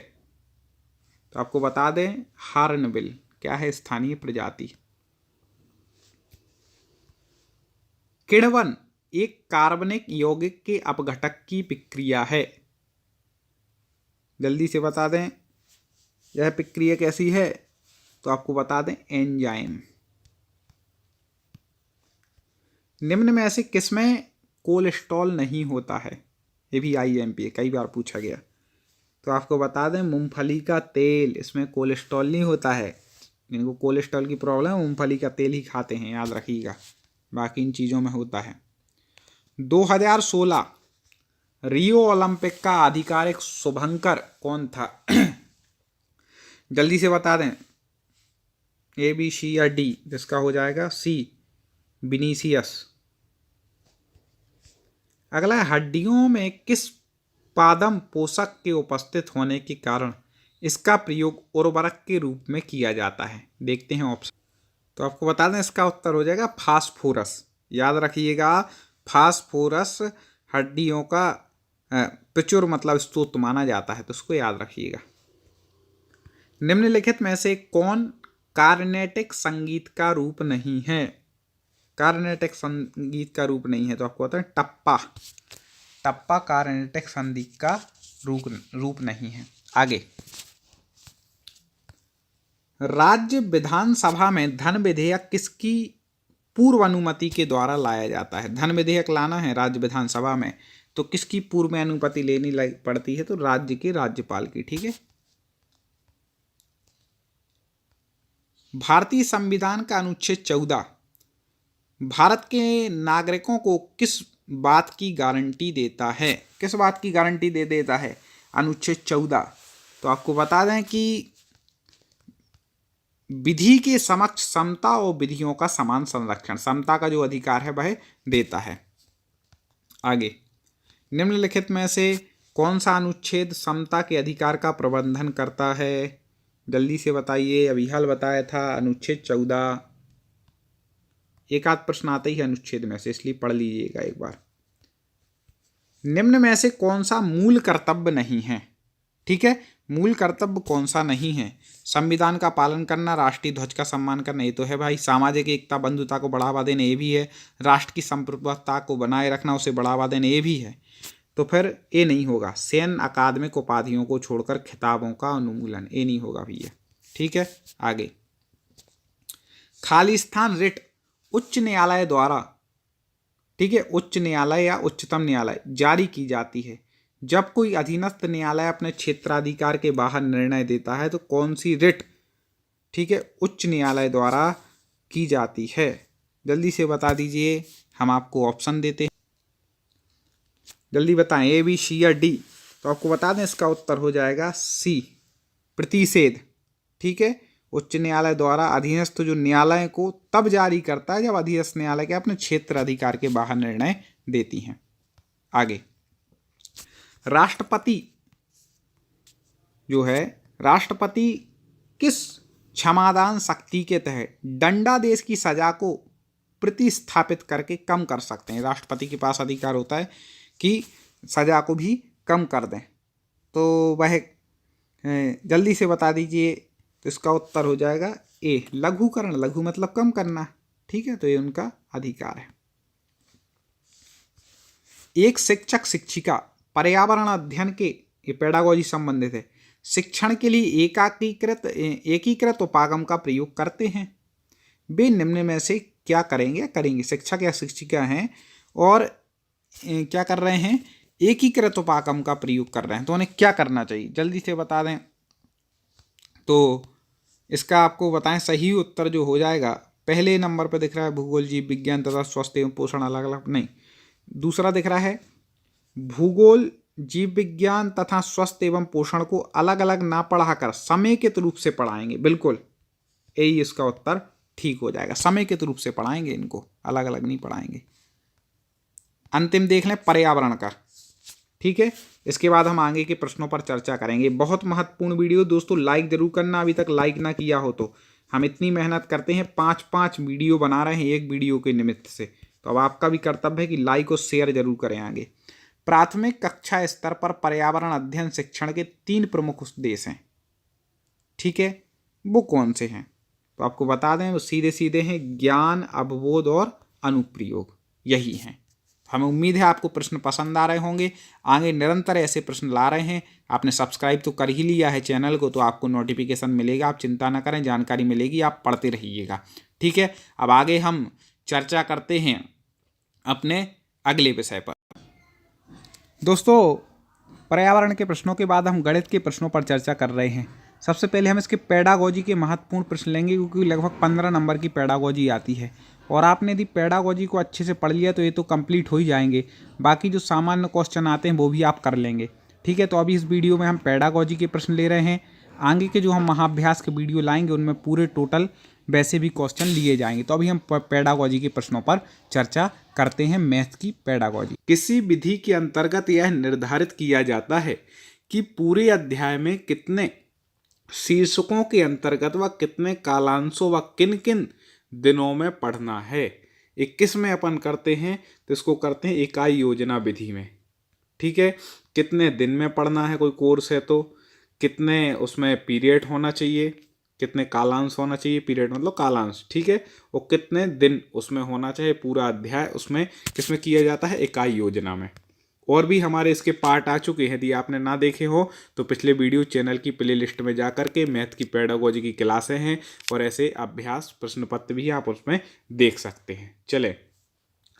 तो आपको बता दें हार्नबिल। क्या है स्थानीय प्रजाति? किण्वन एक कार्बनिक यौगिक के अपघटक की प्रक्रिया है। जल्दी से बता दें यह प्रक्रिया कैसी है? तो आपको बता दें एंजाइम। निम्न में से किसमें कोलेस्ट्रॉल नहीं होता है? ये भी IMP है, कई बार पूछा गया। तो आपको बता दें मूंगफली का तेल, इसमें कोलेस्ट्रॉल नहीं होता है। जिनको कोलेस्ट्रॉल की प्रॉब्लम है मूंगफली का तेल ही खाते हैं, याद रखिएगा। बाकी इन चीज़ों में होता है। 2016 रियो ओलंपिक का आधिकारिक शुभंकर कौन था? जल्दी से बता दें ABC या D? जिसका हो जाएगा C, विनीसियस। अगला है, हड्डियों में किस पादम पोषक के उपस्थित होने के कारण इसका प्रयोग उर्वरक के रूप में किया जाता है? देखते हैं ऑप्शन। तो आपको बता दें इसका उत्तर हो जाएगा फास्फोरस। याद रखिएगा, फास्फोरस हड्डियों का प्रचुर मतलब स्रोत माना जाता है, तो उसको याद रखिएगा। निम्नलिखित में से कौन कार्नेटिक संगीत का रूप नहीं है? कार्नेटिक संगीत का रूप नहीं है, तो आपको बता दें टप्पा। टप्पा कार्नेटिक संगीत का रूप नहीं है। आगे, राज्य विधानसभा में धन विधेयक किसकी पूर्व अनुमति के द्वारा लाया जाता है? धन विधेयक लाना है राज्य विधानसभा में, तो किसकी पूर्व में अनुमति लेनी पड़ती है? तो राज्य के राज्यपाल की। ठीक है। भारतीय संविधान का अनुच्छेद 14 भारत के नागरिकों को किस बात की गारंटी देता है? किस बात की गारंटी दे देता है अनुच्छेद 14? तो आपको बता दें कि विधि के समक्ष समता और विधियों का समान संरक्षण, समता का जो अधिकार है वह देता है। आगे, निम्नलिखित में से कौन सा अनुच्छेद समता के अधिकार का प्रबंधन करता है? जल्दी से बताइए। अभी हाल बताया था अनुच्छेद 14। एक आध प्रश्न आते ही अनुच्छेद में से, इसलिए पढ़ लीजिएगा एक बार। निम्न में से कौन सा मूल कर्तव्य नहीं है? ठीक है, मूल कर्तव्य कौन सा नहीं है? संविधान का पालन करना, राष्ट्रीय ध्वज का सम्मान करना, ये तो है भाई। सामाजिक एकता बंधुता को बढ़ावा देना, ये भी है। राष्ट्र की संप्रभुता को बनाए रखना, उसे बढ़ावा देना, ये भी है। तो फिर ये नहीं होगा। सैन्य अकादमिक उपाधियों को छोड़कर खिताबों का उन्मूलन, ये नहीं होगा भैया। ठीक है। आगे, खालिस्तान रिट उच्च न्यायालय द्वारा, ठीक है, उच्च न्यायालय या उच्चतम न्यायालय जारी की जाती है जब कोई अधीनस्थ न्यायालय अपने क्षेत्राधिकार के बाहर निर्णय देता है। तो कौन सी रिट, ठीक है, उच्च न्यायालय द्वारा की जाती है? जल्दी से बता दीजिए, हम आपको ऑप्शन देते हैं, जल्दी बताएं ABC या D? तो आपको बता दें इसका उत्तर हो जाएगा C, प्रतिषेध। ठीक है, उच्च न्यायालय द्वारा अधीनस्थ जो न्यायालय को तब जारी करता है जब अधीनस्थ न्यायालय के अपने क्षेत्र अधिकार के बाहर निर्णय देती हैं। आगे, राष्ट्रपति जो है, राष्ट्रपति किस क्षमादान शक्ति के तहत दंडादेश की सजा को प्रतिस्थापित करके कम कर सकते हैं? राष्ट्रपति के पास अधिकार होता है कि सजा को भी कम कर दें, तो वह जल्दी से बता दीजिए। तो इसका उत्तर हो जाएगा ए लघुकरण, लघु मतलब कम करना, ठीक है, तो ये उनका अधिकार है। एक शिक्षक शिक्षिका पर्यावरण अध्ययन के, ये पेडागोजी संबंधित है, शिक्षण के लिए एकीकृत उपागम का प्रयोग करते हैं। वे निम्न में से क्या करेंगे? शिक्षक या शिक्षिका हैं और क्या कर रहे हैं? एकीकृत उपागम का प्रयोग कर रहे हैं, तो उन्हें क्या करना चाहिए? जल्दी से बता दें तो इसका आपको बताएं सही उत्तर जो हो जाएगा, पहले नंबर पर दिख रहा है भूगोल, जीव विज्ञान तथा स्वास्थ्य एवं पोषण अलग अलग, नहीं, दूसरा दिख रहा है भूगोल, जीव विज्ञान तथा स्वास्थ्य एवं पोषण को अलग अलग ना पढ़ाकर समेकित रूप से पढ़ाएंगे। बिल्कुल यही इसका उत्तर ठीक हो जाएगा, समेकित रूप से पढ़ाएंगे, इनको अलग अलग नहीं पढ़ाएंगे। अंतिम देख लें पर्यावरण का, ठीक है, इसके बाद हम आगे के प्रश्नों पर चर्चा करेंगे। बहुत महत्वपूर्ण वीडियो दोस्तों, लाइक जरूर करना, अभी तक लाइक ना किया हो तो। हम इतनी मेहनत करते हैं, 5-5 वीडियो बना रहे हैं एक वीडियो के निमित्त से, तो अब आपका भी कर्तव्य है कि लाइक और शेयर जरूर करें आगे। प्राथमिक कक्षा स्तर पर पर्यावरण अध्ययन शिक्षण के 3 प्रमुख उद्देश्य हैं, ठीक है, वो कौन से हैं? तो आपको बता दें, वो सीधे सीधे हैं, ज्ञान, अवबोध और अनुप्रयोग, यही हैं। हमें उम्मीद है आपको प्रश्न पसंद आ रहे होंगे, आगे निरंतर ऐसे प्रश्न ला रहे हैं। आपने सब्सक्राइब तो कर ही लिया है चैनल को, तो आपको नोटिफिकेशन मिलेगा, आप चिंता ना करें, जानकारी मिलेगी, आप पढ़ते रहिएगा, ठीक है। अब आगे हम चर्चा करते हैं अपने अगले विषय पर। दोस्तों, पर्यावरण के प्रश्नों के बाद हम गणित के प्रश्नों पर चर्चा कर रहे हैं। सबसे पहले हम इसके पेडागोजी के महत्वपूर्ण प्रश्न लेंगे, क्योंकि लगभग 15 नंबर की पेडागोजी आती है, और आपने यदि पेडागोजी को अच्छे से पढ़ लिया तो ये तो कंप्लीट हो ही जाएंगे। बाकी जो सामान्य क्वेश्चन आते हैं वो भी आप कर लेंगे, ठीक है। तो अभी इस वीडियो में हम पेडागोजी के प्रश्न ले रहे हैं, आगे के जो हम महाअभ्यास के वीडियो लाएंगे उनमें पूरे टोटल वैसे भी क्वेश्चन लिए जाएंगे। तो अभी हम पेडागोजी के प्रश्नों पर चर्चा करते हैं, मैथ की पेडागोजी। किसी विधि के अंतर्गत यह निर्धारित किया जाता है कि पूरे अध्याय में कितने शीर्षकों के अंतर्गत व कितने कालांशों व किन किन दिनों में पढ़ना है। 21 में अपन करते हैं, तो इसको करते हैं इकाई योजना विधि में, ठीक है। कितने दिन में पढ़ना है, कोई कोर्स है तो कितने उसमें पीरियड होना चाहिए, कितने कालांश होना चाहिए, पीरियड मतलब कालांश, ठीक है, और कितने दिन उसमें होना चाहिए, पूरा अध्याय उसमें किसमें किया जाता है? इकाई योजना में। और भी हमारे इसके पार्ट आ चुके हैं, यदि आपने ना देखे हो तो पिछले वीडियो चैनल की प्लेलिस्ट में जा करके मैथ की पेडागोजी की क्लासें हैं, और ऐसे अभ्यास प्रश्न पत्र भी आप उसमें देख सकते हैं। चले,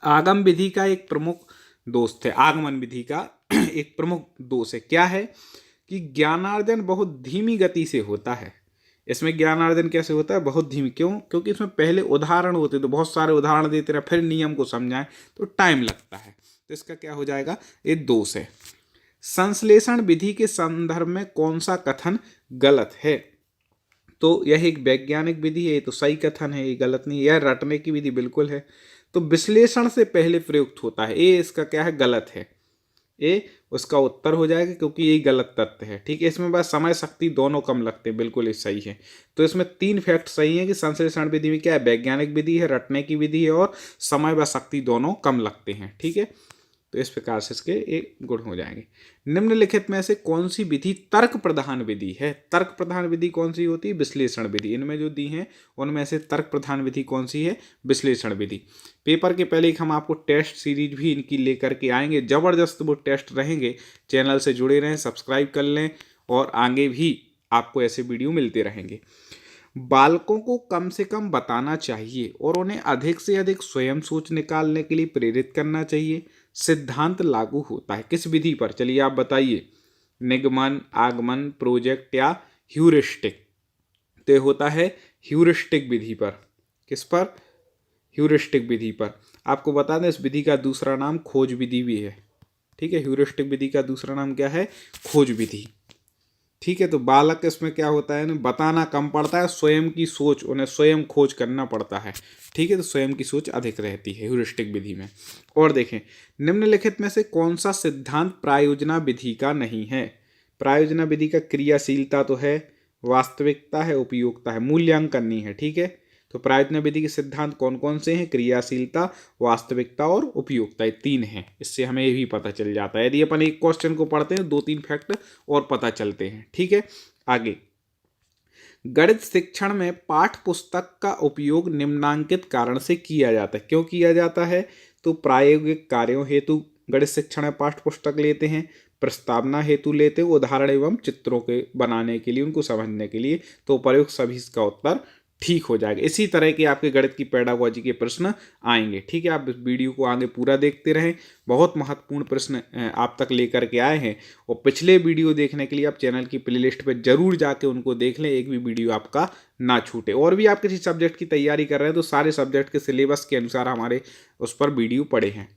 आगम विधि का एक प्रमुख दोष है, आगमन विधि का एक प्रमुख दोष है, क्या है कि ज्ञानार्जन बहुत धीमी गति से होता है। इसमें ज्ञानार्जन कैसे होता है? बहुत धीमी। क्यों? क्योंकि इसमें पहले उदाहरण होते, तो बहुत सारे उदाहरण देते रहे, फिर नियम को समझाएं तो टाइम लगता है, तो इसका क्या हो जाएगा? ये दोष है। संश्लेषण विधि के संदर्भ में कौन सा कथन गलत है? तो यह एक वैज्ञानिक विधि है, ये तो सही कथन है, ये गलत नहीं। यह रटने की विधि बिल्कुल है। तो विश्लेषण से पहले प्रयुक्त होता है, ये इसका क्या है? गलत है। ये उसका उत्तर हो जाएगा, क्योंकि ये गलत तथ्य है, ठीक है। इसमें बस समय शक्ति दोनों कम लगते हैं, बिल्कुल ये सही है। तो इसमें 3 फैक्ट सही है कि संश्लेषण विधि में क्या है? वैज्ञानिक विधि है, रटने की विधि है, और समय व शक्ति दोनों कम लगते हैं, ठीक है। तो इस प्रकार से इसके एक गुण हो जाएंगे। निम्नलिखित में से कौन सी विधि तर्क प्रधान विधि है? तर्क प्रधान विधि कौन सी होती है? विश्लेषण विधि। इनमें जो दी हैं उनमें से तर्क प्रधान विधि कौन सी है? विश्लेषण विधि। पेपर के पहले एक हम आपको टेस्ट सीरीज भी इनकी लेकर के आएंगे, जबरदस्त वो टेस्ट रहेंगे। चैनल से जुड़े रहें, सब्सक्राइब कर लें, और आगे भी आपको ऐसे वीडियो मिलते रहेंगे। बालकों को कम से कम बताना चाहिए और उन्हें अधिक से अधिक स्वयं सोच निकालने के लिए प्रेरित करना चाहिए। सिद्धांत लागू होता है किस विधि पर? चलिए आप बताइए। निगमन, आगमन, प्रोजेक्ट या ह्यूरिस्टिक? तो होता है ह्यूरिस्टिक विधि पर। किस पर? ह्यूरिस्टिक विधि पर। आपको बता दें, इस विधि का दूसरा नाम खोज विधि भी है, ठीक है। ह्यूरिस्टिक विधि का दूसरा नाम क्या है? खोज विधि, ठीक है। तो बालक इसमें क्या होता है ना, बताना कम पड़ता है, स्वयं की सोच, उन्हें स्वयं खोज करना पड़ता है, ठीक है। तो स्वयं की सोच अधिक रहती है ह्यूरिस्टिक विधि में। और देखें, निम्नलिखित में से कौन सा सिद्धांत प्रायोजना विधि का नहीं है? प्रायोजना विधि का क्रियाशीलता तो है, वास्तविकता है, उपयोगिता है, मूल्यांकन नहीं है, ठीक है। तो प्रायोजना विधि के सिद्धांत कौन कौन से हैं? क्रियाशीलता, वास्तविकता और उपयोगिता, ये 3 हैं। इससे हमें ये भी पता चल जाता है, यदि अपन एक क्वेश्चन को पढ़ते हैं 2-3 फैक्ट और पता चलते हैं, ठीक है। आगे, गणित शिक्षण में पाठ पुस्तक का उपयोग निम्नांकित कारण से किया जाता है। क्यों किया जाता है? तो प्रायोगिक कार्यों हेतु गणित शिक्षण में पाठ्य पुस्तक लेते हैं, प्रस्तावना हेतु लेते हैं, उदाहरण एवं चित्रों के बनाने के लिए, उनको समझने के लिए। तो प्रयोग सभी इसका उत्तर ठीक हो जाएगा। इसी तरह के आपके गणित की पेडागोजी के प्रश्न आएंगे। ठीक है, आप इस वीडियो को आगे पूरा देखते रहें, बहुत महत्वपूर्ण प्रश्न आप तक लेकर के आए हैं। और पिछले वीडियो देखने के लिए आप चैनल की प्लेलिस्ट पर जरूर जाके उनको देख लें, एक भी वीडियो आपका ना छूटे। और भी आप किसी सब्जेक्ट की तैयारी कर रहे हैं तो सारे सब्जेक्ट के सिलेबस के अनुसार हमारे उस पर वीडियो पड़े हैं।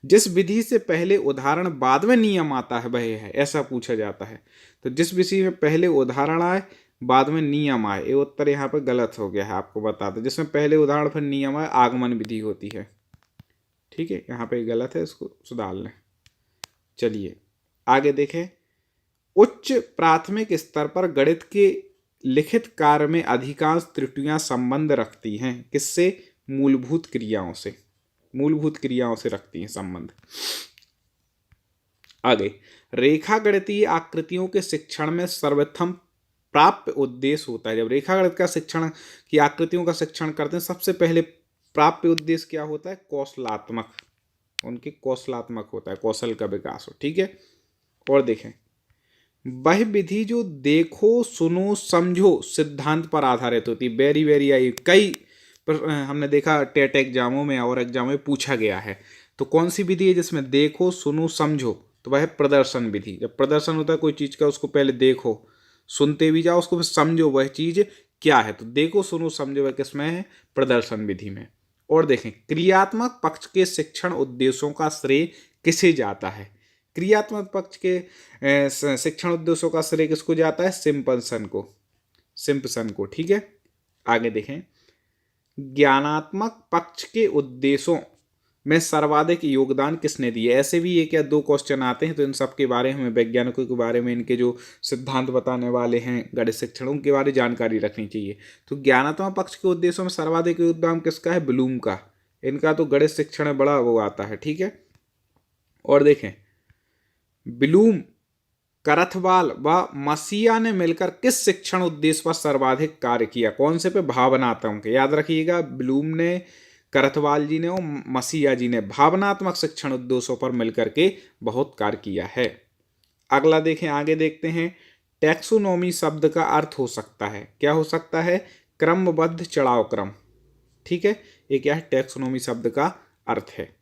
जिस विधि से पहले उदाहरण बाद में नियम आता है वह है, ऐसा पूछा जाता है। तो जिस विधि में पहले उदाहरण आए बाद में नियम आए, ये उत्तर यहाँ पे गलत हो गया है, आपको बता दें। जिसमें पहले उदाहरण फिर नियम आए, आगमन विधि होती है। ठीक है, यहाँ पे गलत है, इसको सुधार लें। चलिए आगे देखें। उच्च प्राथमिक स्तर पर गणित के लिखित कार्य में अधिकांश त्रुटियां संबंध रखती हैं किससे? मूलभूत क्रियाओं से। मूलभूत क्रियाओं से रखती हैं संबंध। आगे, रेखा गणितीय आकृतियों के शिक्षण में सर्वप्रथम प्राप्य उद्देश्य होता है। जब रेखा गणित का शिक्षण की आकृतियों का शिक्षण करते हैं, सबसे पहले प्राप्य उद्देश्य क्या होता है? कौशलात्मक, उनके कौशलात्मक होता है, कौशल का विकास हो। ठीक है, और देखें, वह विधि जो देखो सुनो समझो सिद्धांत पर आधारित होती है। वेरी वेरी आई, कई हमने देखा टेट एग्जामों में और एग्जाम में पूछा गया है। तो कौन सी विधि है जिसमें देखो सुनो समझो? तो वह है प्रदर्शन विधि। जब प्रदर्शन होता है कोई चीज का, उसको पहले देखो, सुनते भी जाओ, उसको फिर समझो वह चीज क्या है। तो देखो सुनो समझो वह किसमें है? प्रदर्शन विधि में। और देखें, क्रियात्मक पक्ष के शिक्षण उद्देश्यों का श्रेय किसे जाता है? क्रियात्मक पक्ष के शिक्षण उद्देश्यों का श्रेय किसको जाता है? सिम्पसन को, सिम्पसन को। ठीक है, आगे देखें, ज्ञानात्मक पक्ष के उद्देश्यों में सर्वाधिक योगदान किसने दिया? ऐसे भी एक या दो क्वेश्चन आते हैं, तो इन सब के बारे में, वैज्ञानिकों के बारे में, इनके जो सिद्धांत बताने वाले हैं गणित शिक्षण, के बारे में जानकारी रखनी चाहिए। तो ज्ञानात्मक पक्ष के उद्देश्यों में सर्वाधिक योगदान किसका है? ब्लूम का। इनका तो गणित शिक्षण में बड़ा वो आता है। ठीक है, और देखें, ब्लूम, करथवाल व मसीहा ने मिलकर किस शिक्षण उद्देश्य पर सर्वाधिक कार्य किया? कौन से पे? भावनात्मक के। याद रखिएगा, ब्लूम ने, करथवाल जी ने और मसीहा जी ने भावनात्मक शिक्षण उद्देश्यों पर मिलकर के बहुत कार्य किया है। अगला देखें, आगे देखते हैं। टैक्सोनॉमी शब्द का अर्थ हो सकता है, क्या हो सकता है? क्रमबद्ध चढ़ाव क्रम। ठीक है, ये क्या है? टैक्सोनॉमी शब्द का अर्थ है।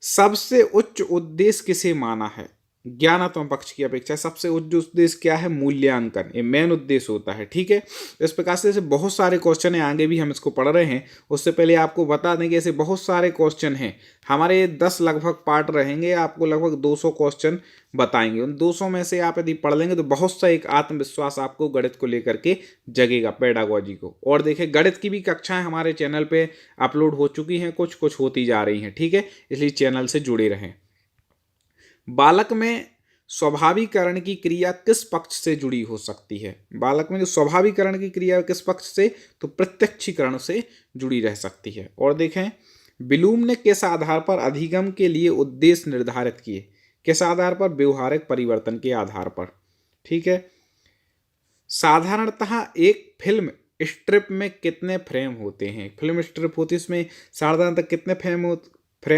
सबसे उच्च उद्देश्य किसे माना है? ज्ञानात्मक पक्ष की अपेक्षा सबसे उच्च उद्देश्य क्या है? मूल्यांकन, ये मेन उद्देश्य होता है। ठीक है, इस प्रकार से बहुत सारे क्वेश्चन हैं, आगे भी हम इसको पढ़ रहे हैं। उससे पहले आपको बता दें कि ऐसे बहुत सारे क्वेश्चन हैं। हमारे 10 लगभग पार्ट रहेंगे, आपको लगभग 200 क्वेश्चन बताएंगे। उन 200 में से आप यदि पढ़ लेंगे तो बहुत सा एक आत्मविश्वास आपको गणित को लेकर के जगेगा, पेडागोजी को। और देखिए, गणित की भी कक्षाएं हमारे चैनल पे अपलोड हो चुकी हैं, कुछ कुछ होती जा रही हैं। ठीक है, इसलिए चैनल से जुड़े रहें। बालक में स्वाभाविकरण की क्रिया किस पक्ष से जुड़ी हो सकती है? बालक में जो स्वाभाविकरण की क्रिया किस पक्ष से? तो प्रत्यक्षीकरण से जुड़ी रह सकती है। और देखें, ब्लूम ने किस आधार पर अधिगम के लिए उद्देश्य निर्धारित किए? किस आधार पर? व्यवहारिक परिवर्तन के आधार पर। ठीक है, साधारणतः एक फिल्म स्ट्रिप में कितने फ्रेम होते हैं? फिल्म स्ट्रिप होती है, इसमें साधारणतः कितने फ्रेम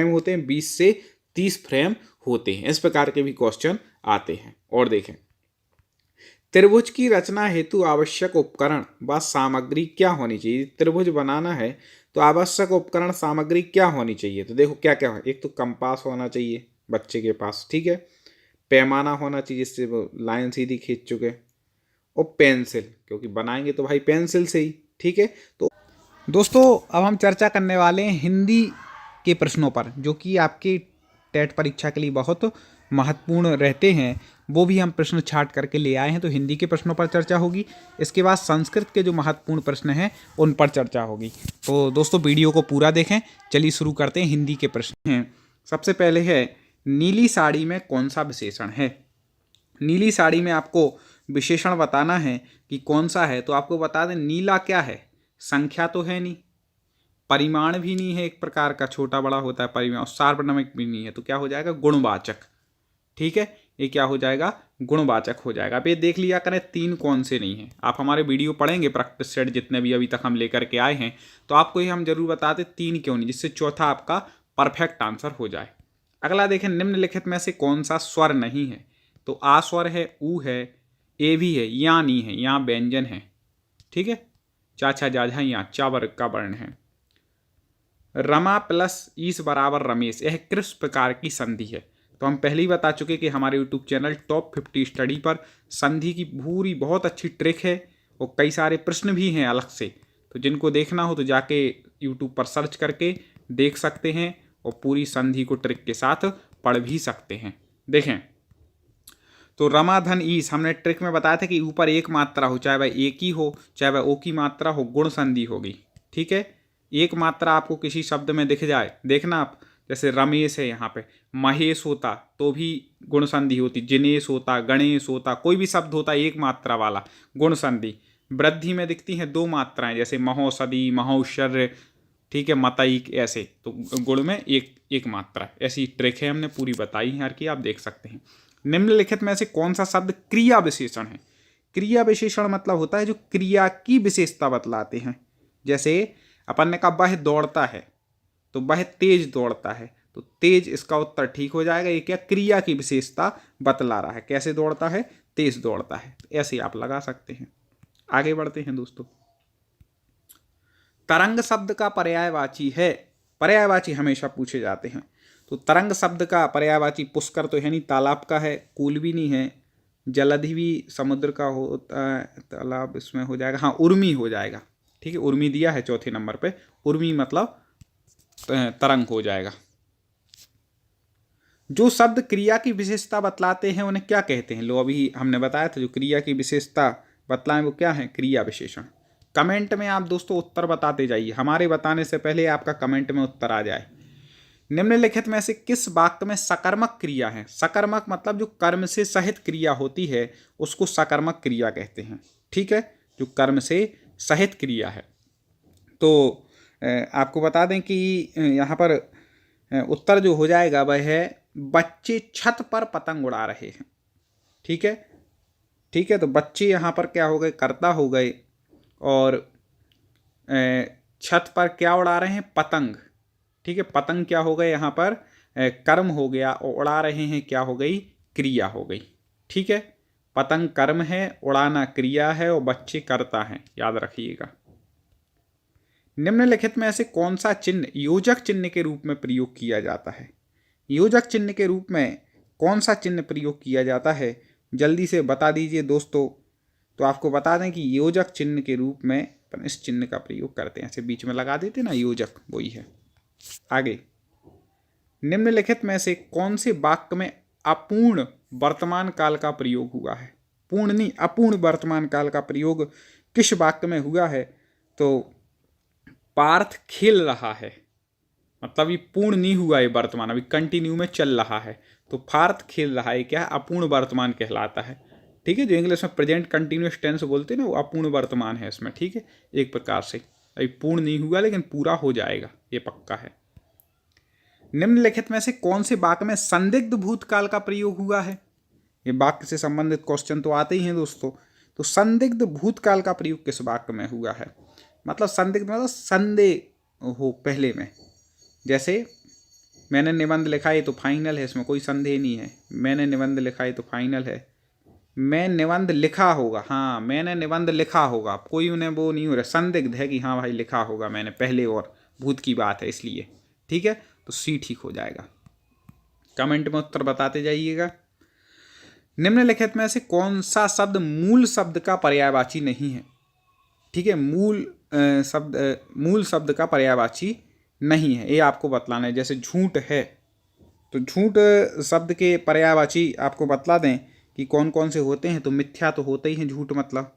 होते हैं? 20 से 30 फ्रेम होते हैं। इस प्रकार के भी क्वेश्चन आते हैं। और देखें, त्रिभुज की रचना हेतु आवश्यक उपकरण व सामग्री क्या होनी चाहिए? त्रिभुज बनाना है तो आवश्यक उपकरण सामग्री क्या होनी चाहिए? तो देखो क्या क्या है। एक तो कंपास होना चाहिए बच्चे के पास। ठीक है, पैमाना होना चाहिए जिससे वो लाइन सीधी खींच चुके, और पेंसिल, क्योंकि बनाएंगे तो भाई पेंसिल से ही। ठीक है, तो दोस्तों अब हम चर्चा करने वाले हैं हिंदी के प्रश्नों पर, जो कि आपकी टेट परीक्षा के लिए बहुत महत्वपूर्ण रहते हैं। वो भी हम प्रश्न छाट करके ले आए हैं। तो हिंदी के प्रश्नों पर चर्चा होगी, इसके बाद संस्कृत के जो महत्वपूर्ण प्रश्न हैं उन पर चर्चा होगी। तो दोस्तों वीडियो को पूरा देखें। चलिए शुरू करते हैं। हिंदी के प्रश्न हैं। सबसे पहले है, नीली साड़ी में कौन सा विशेषण है? नीली साड़ी में आपको विशेषण बताना है कि कौन सा है। तो आपको बता दें, नीला क्या है? संख्या तो है नहीं, परिमाण भी नहीं है, एक प्रकार का छोटा बड़ा होता है परिमाण, और सार्वनामिक भी नहीं है, तो क्या हो जाएगा? गुणवाचक। ठीक है, ये क्या हो जाएगा, गुणवाचक हो जाएगा। अब ये देख लिया करें तीन कौन से नहीं है। आप हमारे वीडियो पढ़ेंगे प्रैक्टिस सेट जितने भी अभी तक हम लेकर के आए हैं, तो आपको ये हम जरूर बताते तीन क्यों नहीं, जिससे चौथा आपका परफेक्ट आंसर हो जाए। अगला देखें, निम्नलिखित में से कौन सा स्वर नहीं है। तो आ स्वर है, ऊ है, ए भी है, या नहीं है, यहाँ व्यंजन है। ठीक है, चाचा जाझा यहाँ चा वर्ग का वर्ण है। रमा प्लस ईस बराबर रमेश, यह किस प्रकार की संधि है। तो हम पहले ही बता चुके कि हमारे यूट्यूब चैनल टॉप 50 स्टडी पर संधि की पूरी बहुत अच्छी ट्रिक है और कई सारे प्रश्न भी हैं अलग से। तो जिनको देखना हो तो जाके यूट्यूब पर सर्च करके देख सकते हैं और पूरी संधि को ट्रिक के साथ पढ़ भी सकते हैं। देखें, तो रमा धन ईस हमने ट्रिक में बताया था कि ऊपर एक मात्रा हो, चाहे वह एक ही हो चाहे वह ओ की मात्रा हो, गुण संधि होगी। ठीक है, एक मात्रा आपको किसी शब्द में दिख जाए, देखना आप, जैसे रमेश है यहाँ पे, महेश होता तो भी गुण संधि होती, जिनेश होता, गणेश होता, कोई भी शब्द होता एक मात्रा वाला, गुण संधि। वृद्धि में दिखती हैं दो मात्राएं, जैसे महोषधि, महोश्चर्य, ठीक है, मतैक, ऐसे। तो गुण में एक मात्रा, ऐसी ट्रिक है हमने पूरी बताई है यार की, आप देख सकते हैं। निम्नलिखित में से कौन सा शब्द क्रिया विशेषण है। क्रिया विशेषण मतलब होता है जो क्रिया की विशेषता बतलाते हैं। जैसे अपन ने कहा वह दौड़ता है, तो वह तेज दौड़ता है, तो तेज इसका उत्तर ठीक हो जाएगा। ये क्या, क्रिया की विशेषता बतला रहा है, कैसे दौड़ता है, तेज दौड़ता है। ऐसे आप लगा सकते हैं। आगे बढ़ते हैं दोस्तों। तरंग शब्द का पर्यायवाची है, पर्यायवाची हमेशा पूछे जाते हैं। तो तरंग शब्द का पर्यायवाची पुष्कर तो है नहीं, तालाब का है, कूल भी नहीं है, जलधि भी समुद्र का होता है, तालाब इसमें हो जाएगा, हाँ उर्मी हो जाएगा। ठीक है, उर्मी दिया है चौथे नंबर पे, उर्मी मतलब तरंग हो जाएगा। जो शब्द क्रिया की विशेषता बतलाते हैं उन्हें क्या कहते हैं। लो अभी हमने बताया था, जो क्रिया की विशेषता बतलाएं वो क्या है, क्रिया विशेषण। कमेंट में आप दोस्तों उत्तर बताते जाइए, हमारे बताने से पहले आपका कमेंट में उत्तर आ जाए। निम्नलिखित में से किस वाक्य में सकर्मक क्रिया है। सकर्मक मतलब जो कर्म से सहित क्रिया होती है उसको सकर्मक क्रिया कहते हैं। ठीक है, जो कर्म से सहित क्रिया है। तो आपको बता दें कि यहाँ पर उत्तर जो हो जाएगा वह है, बच्चे छत पर पतंग उड़ा रहे हैं। ठीक है, ठीक है, तो बच्चे यहाँ पर क्या हो गए, कर्ता हो गए, और छत पर क्या उड़ा रहे हैं, पतंग। ठीक है, पतंग क्या हो गए यहाँ पर, कर्म हो गया, और उड़ा रहे हैं क्या हो गई, क्रिया हो गई। ठीक है, पतंग कर्म है, उड़ाना क्रिया है, और बच्चे कर्ता हैं, याद रखिएगा। निम्नलिखित में ऐसे कौन सा चिन्ह योजक चिन्ह के रूप में प्रयोग किया जाता है। योजक चिन्ह के रूप में कौन सा चिन्ह प्रयोग किया जाता है, जल्दी से बता दीजिए दोस्तों। तो आपको बता दें कि योजक चिन्ह के रूप में अपन इस चिन्ह का प्रयोग करते हैं, ऐसे बीच में लगा देते ना, योजक वही है। आगे, निम्नलिखित में से कौन से वाक्य में अपूर्ण वर्तमान काल का प्रयोग हुआ है। पूर्ण नहीं, अपूर्ण वर्तमान काल का प्रयोग किस वाक्य में हुआ है। तो पार्थ खेल रहा है, मतलब ये पूर्ण नहीं हुआ, ये वर्तमान अभी कंटिन्यू में चल रहा है। तो पार्थ खेल रहा है क्या है, अपूर्ण वर्तमान कहलाता है। ठीक है, जो इंग्लिश में प्रेजेंट कंटिन्यूअस टेंस बोलते हैं ना, वो अपूर्ण वर्तमान है इसमें। ठीक है, एक प्रकार से अभी पूर्ण नहीं हुआ लेकिन पूरा हो जाएगा, ये पक्का है। निम्नलिखित में से कौन से वाक्य में संदिग्ध भूतकाल का प्रयोग हुआ है। ये वाक्य से संबंधित क्वेश्चन तो आते ही हैं दोस्तों। तो संदिग्ध भूतकाल का प्रयोग किस वाक्य में हुआ है। मतलब संदिग्ध मतलब संदेह हो पहले में, जैसे मैंने निबंध लिखा है तो फाइनल है, इसमें कोई संदेह नहीं है। मैंने निबंध लिखा है तो फाइनल है। मैं निबंध लिखा होगा, हाँ मैंने निबंध लिखा होगा, कोई उन्हें वो नहीं हो रहा, संदिग्ध है कि हाँ भाई लिखा होगा मैंने पहले, और भूत की बात है इसलिए। ठीक है, तो सी ठीक हो जाएगा। कमेंट में उत्तर बताते जाइएगा। निम्नलिखित में से कौन सा शब्द मूल शब्द का पर्यायवाची नहीं है। ठीक है, मूल शब्द का पर्यायवाची नहीं है, ये आपको बतलाना है। जैसे झूठ है, तो झूठ शब्द के पर्यायवाची आपको बतला दें कि कौन कौन से होते हैं। तो मिथ्या तो होते ही हैं, झूठ मतलब।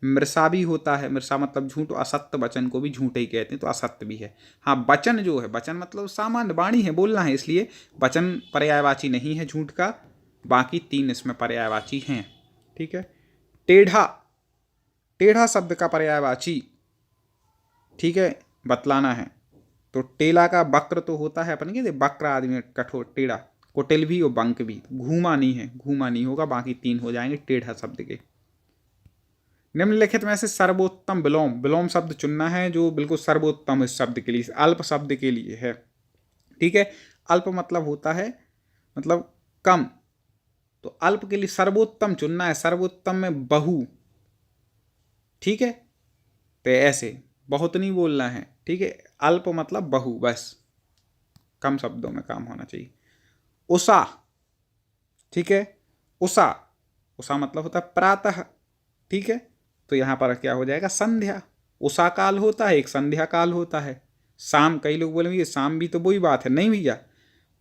मृषा भी होता है, मृषा मतलब झूठ। असत्य वचन को भी झूठ ही कहते हैं, तो असत्य भी है। हाँ, वचन जो है, वचन मतलब सामान्य वाणी है, बोलना है, इसलिए वचन पर्यायवाची नहीं है झूठ का। बाकी तीन इसमें पर्यायवाची हैं। ठीक है, टेढ़ा, टेढ़ा शब्द का पर्यायवाची, ठीक है, बतलाना है। तो टेला का वक्र तो होता है, अपन कहते वक्र आदमी कठोर, टेढ़ा कुटिल भी और बंक भी। घूमा नहीं है, घूमा नहीं होगा, बाकी 3 हो जाएंगे टेढ़ा शब्द के। निम्नलिखित में से सर्वोत्तम विलोम, विलोम शब्द चुनना है जो बिल्कुल सर्वोत्तम इस शब्द के लिए, अल्प शब्द के लिए है। ठीक है, अल्प मतलब होता है मतलब कम, तो अल्प के लिए सर्वोत्तम चुनना है। सर्वोत्तम में बहु, ठीक है, तो ऐसे बहुत नहीं बोलना है। ठीक है, अल्प मतलब बहु, बस कम शब्दों में काम होना चाहिए। उषा, ठीक है, उषा, उषा मतलब होता है प्रातः। ठीक है, तो यहां पर क्या हो जाएगा, संध्या। उषा काल होता है, एक संध्या काल होता है। शाम, कई लोग बोलेंगे शाम भी तो वही बात है, नहीं भैया,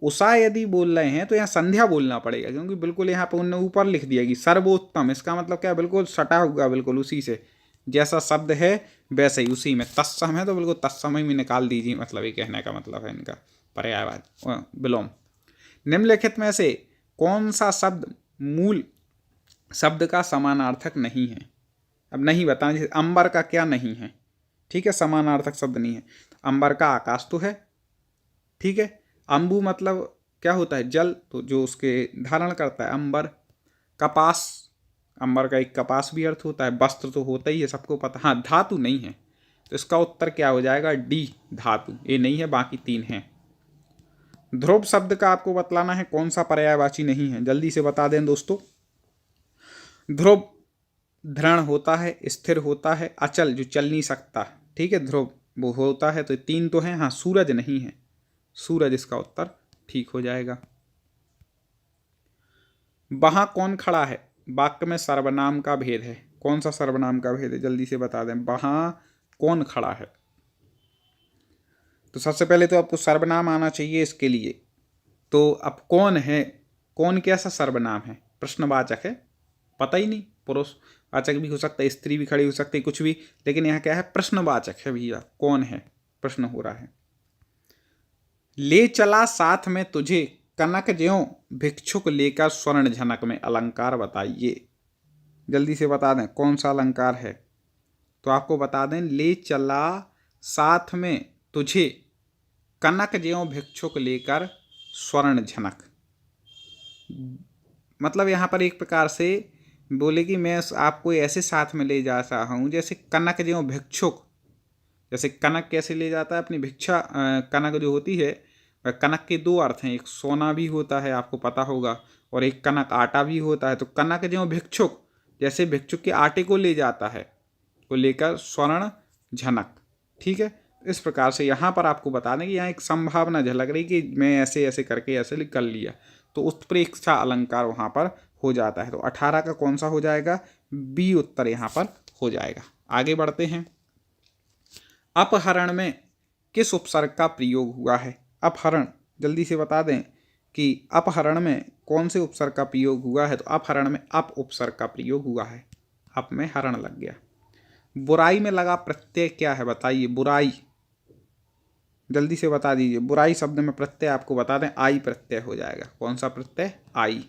उषा यदि बोल रहे हैं तो यहाँ संध्या बोलना पड़ेगा, क्योंकि बिल्कुल यहाँ पर उन्होंने ऊपर लिख दिया कि सर्वोत्तम, इसका मतलब क्या, बिल्कुल सटा हुआ, बिल्कुल उसी से जैसा शब्द है वैसे ही, उसी में। तत्सम है तो बिल्कुल तत्सम ही में निकाल दीजिए, मतलब ये कहने का मतलब है इनका पर्यायवाद विलोम। निम्नलिखित में से कौन सा शब्द मूल शब्द का समानार्थक नहीं है? अब नहीं बताना, जैसे अंबर का क्या नहीं है, ठीक है, समानार्थक शब्द नहीं है। अंबर का आकाश तो है, ठीक है। अंबु मतलब क्या होता है, जल, तो जो उसके धारण करता है, अंबर। कपास, अंबर का एक कपास भी अर्थ होता है। वस्त्र तो होता ही है, सबको पता। हाँ, धातु नहीं है, तो इसका उत्तर क्या हो जाएगा, डी, धातु। ये नहीं है, बाकी 3 हैं। ध्रुव शब्द का आपको बतलाना है कौन सा पर्यायवाची नहीं है, जल्दी से बता दें दोस्तों। ध्रुव दृढ़ होता है, स्थिर होता है, अचल जो चल नहीं सकता, ठीक है, ध्रुव वो होता है, तो 3 तो हैं। हाँ, सूरज नहीं है, सूरज इसका उत्तर ठीक हो जाएगा। वहां कौन खड़ा है, वाक्य में सर्वनाम का भेद है। कौन सा सर्वनाम का भेद है, जल्दी से बता दें। वहां कौन खड़ा है, तो सबसे पहले तो आपको सर्वनाम आना चाहिए इसके लिए। तो अब कौन है, कौन कैसा सर्वनाम है, प्रश्नवाचक है, पता ही नहीं, पुरुषवाचक भी हो सकता है, स्त्री भी खड़ी हो सकती है, कुछ भी, लेकिन यहाँ क्या है, प्रश्नवाचक है भैया, कौन है, प्रश्न हो रहा है। ले चला साथ में तुझे, कनक ज्यों भिक्षुक लेकर स्वर्ण झनक में, अलंकार बताइए, जल्दी से बता दें कौन सा अलंकार है। तो आपको बता दें, ले चला साथ में तुझे, कनक ज्यों भिक्षुक लेकर स्वर्ण झनक, मतलब यहाँ पर एक प्रकार से बोले कि मैं आपको ऐसे साथ में ले जा रहा हूँ जैसे कनक ज्यों भिक्षुक, जैसे कनक कैसे ले जाता है अपनी भिक्षा, कनक जो होती है, कनक के 2 अर्थ हैं, एक सोना भी होता है आपको पता होगा, और एक कनक आटा भी होता है। तो कनक जो भिक्षुक, जैसे भिक्षुक के आटे को ले जाता है, को लेकर स्वर्ण झनक, ठीक है। इस प्रकार से यहाँ पर आपको बता दें कि यहाँ एक संभावना झलक रही कि मैं ऐसे ऐसे करके ऐसे कर लिया, तो उत्प्रेक्षा अलंकार वहाँ पर हो जाता है। तो 18 का कौन सा हो जाएगा, बी उत्तर यहाँ पर हो जाएगा। आगे बढ़ते हैं। अपहरण में किस उपसर्ग का प्रयोग हुआ है? अपहरण, जल्दी से बता दें कि अपहरण में कौन से उपसर्ग का प्रयोग हुआ है। तो अपहरण में अप उपसर्ग का प्रयोग हुआ है, अप में हरण लग गया। बुराई में लगा प्रत्यय क्या है, बताइए। बुराई, जल्दी से बता दीजिए। बुराई शब्द में प्रत्यय आपको बता दें, आई प्रत्यय हो जाएगा। कौन सा प्रत्यय, आई।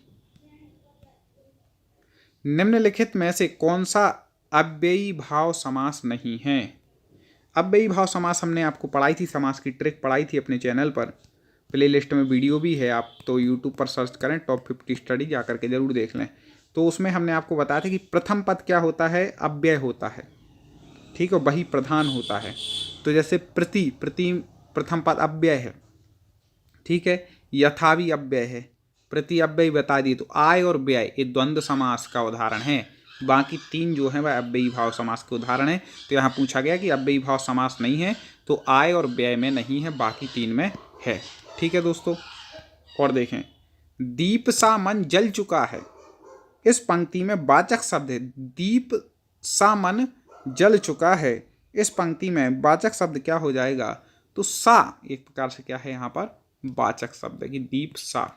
निम्नलिखित में से कौन सा अव्ययी भाव समास नहीं है? अव्ययी भाव समास हमने आपको पढ़ाई थी, समास की ट्रिक पढ़ाई थी अपने चैनल पर, प्लेलिस्ट में वीडियो भी है, आप तो यूट्यूब पर सर्च करें टॉप 50 स्टडी, जा करके जरूर देख लें। तो उसमें हमने आपको बताया था कि प्रथम पद क्या होता है, अव्यय होता है, ठीक है, वही प्रधान होता है। तो जैसे प्रति, प्रथम पद अव्यय है, ठीक है। यथा भी अव्यय है, प्रति अव्यय बता दिए। तो आय और व्यय ये द्वंद्व समास का उदाहरण है, बाकी 3 जो है वह अव्ययी भाव समास के उदाहरण है। तो यहाँ पूछा गया कि अव्ययी भाव समास नहीं है, तो आय और व्यय में नहीं है, बाकी 3 में है, ठीक है दोस्तों। और देखें, दीप सा मन जल चुका है, इस पंक्ति में वाचक शब्द है। दीप सा मन जल चुका है, इस पंक्ति में वाचक शब्द क्या हो जाएगा, तो सा एक प्रकार से क्या है यहाँ पर वाचक शब्द है कि दीप सा।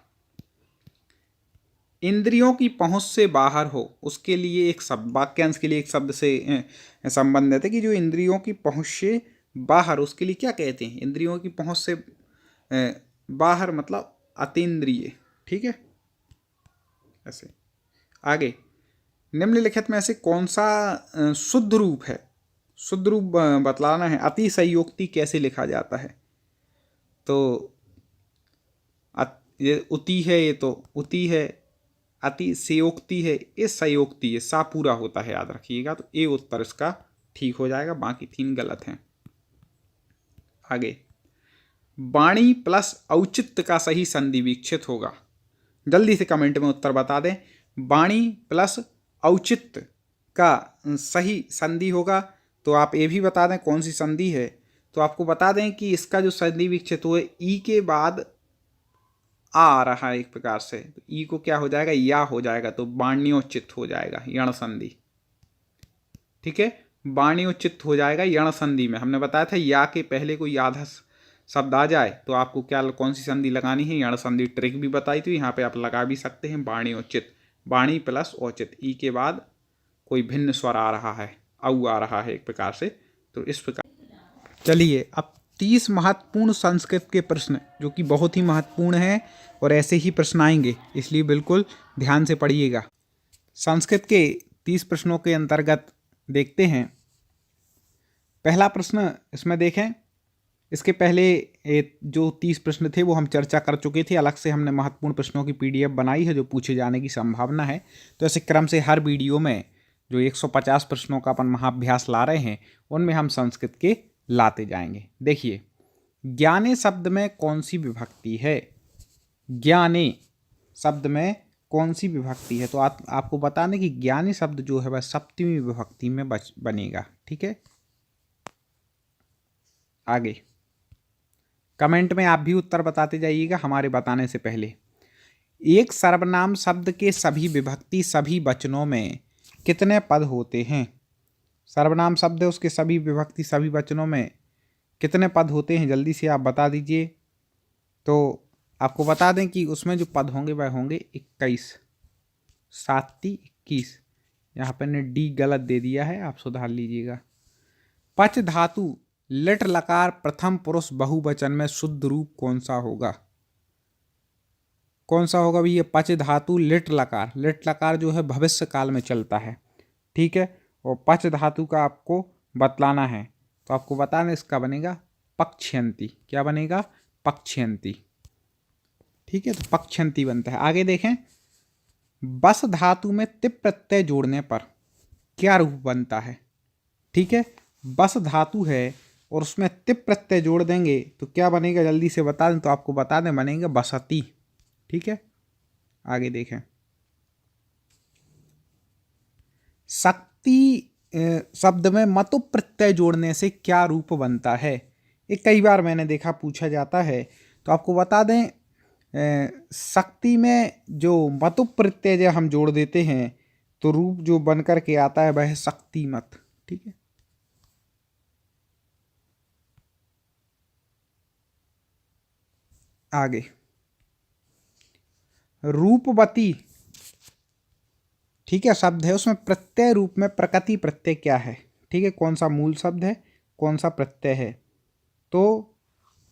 इंद्रियों की पहुंच से बाहर हो, उसके लिए एक शब्द, वाक्यांश के लिए एक शब्द से संबंधित है कि जो इंद्रियों की पहुंच से बाहर, उसके लिए क्या कहते हैं, इंद्रियों की पहुंच से बाहर मतलब अतीन्द्रिय, ठीक है। ऐसे आगे, निम्नलिखित में से कौन सा शुद्ध रूप है, शुद्ध रूप बतलाना है। अतिशयोक्ति कैसे लिखा जाता है, तो ये उति है, ये तो उति है, अति सेयोक्ति है, ये सयोक्ति है, सा पूरा होता है, याद रखिएगा। तो ए उत्तर इसका ठीक हो जाएगा, बाकी 3 गलत हैं। आगे, वाणी प्लस औचित्य का सही संधि विक्षित होगा। जल्दी से कमेंट में उत्तर बता दें। वाणी प्लस औचित्य का सही संधि होगा, तो आप ये भी बता दें कौन सी संधि है। तो आपको बता दें कि इसका जो संधि विक्षित हुआ है, ई के बाद आ रहा है एक प्रकार से, तो ई को क्या हो जाएगा, या हो जाएगा, तो वाण्योचित हो जाएगा, यण संधि। ठीक है, वाण्योचित हो जाएगा यण संधि में। हमने बताया था या के पहले कोई आधा शब्द आ जाए तो आपको क्या, कौन सी संधि लगानी है, यण संधि ट्रिक भी बताई थी, यहाँ पे आप लगा भी सकते हैं। वाण्योचित, वाणी प्लस औचित, ई के बाद कोई भिन्न स्वर आ रहा है, औ आ रहा है एक प्रकार से, तो इस प्रकार। चलिए अब 30 महत्वपूर्ण संस्कृत के प्रश्न, जो कि बहुत ही महत्वपूर्ण हैं और ऐसे ही प्रश्न आएंगे, इसलिए बिल्कुल ध्यान से पढ़िएगा। संस्कृत के 30 प्रश्नों के अंतर्गत देखते हैं। पहला प्रश्न इसमें देखें, इसके पहले जो 30 प्रश्न थे वो हम चर्चा कर चुके थे, अलग से हमने महत्वपूर्ण प्रश्नों की PDF बनाई है जो पूछे जाने की संभावना है। तो ऐसे क्रम से हर वीडियो में जो 150 प्रश्नों का अपन महाअभ्यास ला रहे हैं, उनमें हम संस्कृत के लाते जाएंगे। देखिए, ज्ञाने शब्द में कौन सी विभक्ति है, ज्ञाने शब्द में कौन सी विभक्ति है, तो आपको बताने कि ज्ञानी शब्द जो है वह सप्तमी विभक्ति में बनेगा। ठीक है, आगे कमेंट में आप भी उत्तर बताते जाइएगा हमारे बताने से पहले। एक सर्वनाम शब्द के सभी विभक्ति सभी वचनों में कितने पद होते हैं। सर्वनाम शब्द है, उसके सभी विभक्ति सभी वचनों में कितने पद होते हैं, जल्दी से आप बता दीजिए। तो आपको बता दें कि उसमें जो पद होंगे वह होंगे 21, 7 21। यहाँ पर ने डी गलत दे दिया है, आप सुधार लीजिएगा। पच धातु लिट लकार प्रथम पुरुष बहुवचन में शुद्ध रूप कौन सा होगा, कौन सा होगा भी ये पच धातु लिट लकार। लिट लकार जो है भविष्य काल में चलता है। ठीक है, और पच धातु का आपको बतलाना है, तो आपको बताना इसका बनेगा पक्ष्यंती। क्या बनेगा, पक्ष्यंती। ठीक है, तो पक्ष्यंती बनता है। आगे देखें, बस धातु में तिप प्रत्यय जोड़ने पर क्या रूप बनता है। ठीक है, बस धातु है और उसमें तिप प्रत्यय जोड़ देंगे तो क्या बनेगा, जल्दी से बता दें, तो आपको बता दें बनेगा बसती। ठीक है, आगे देखें, शक्ति शब्द में मतु प्रत्यय जोड़ने से क्या रूप बनता है। ये कई बार मैंने देखा पूछा जाता है, तो आपको बता दें शक्ति में जो मतु प्रत्यय जब हम जोड़ देते हैं तो रूप जो बन कर के आता है वह है शक्तिमत। ठीक है, आगे रूपवती। ठीक है, शब्द है, उसमें प्रत्यय रूप में प्रकृति प्रत्यय क्या है। ठीक है, कौन सा मूल शब्द है, कौन सा प्रत्यय है। तो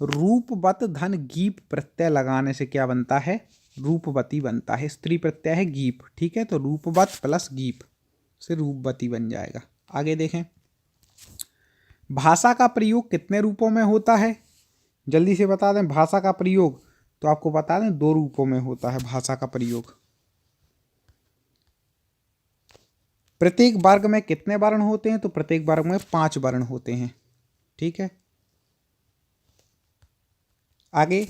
रूपवत धन गीप प्रत्यय लगाने से क्या बनता है, रूपवती बनता है। स्त्री प्रत्यय है गीप। ठीक है, तो रूपवत प्लस गीप से रूपवती बन जाएगा। आगे देखें, भाषा का प्रयोग कितने रूपों में होता है, जल्दी से बता दें। भाषा का प्रयोग तो आपको बता दें 2 रूपों में होता है भाषा का प्रयोग। प्रत्येक वर्ग में कितने वर्ण होते हैं, तो प्रत्येक वर्ग में 5 वर्ण होते हैं। ठीक है, आगे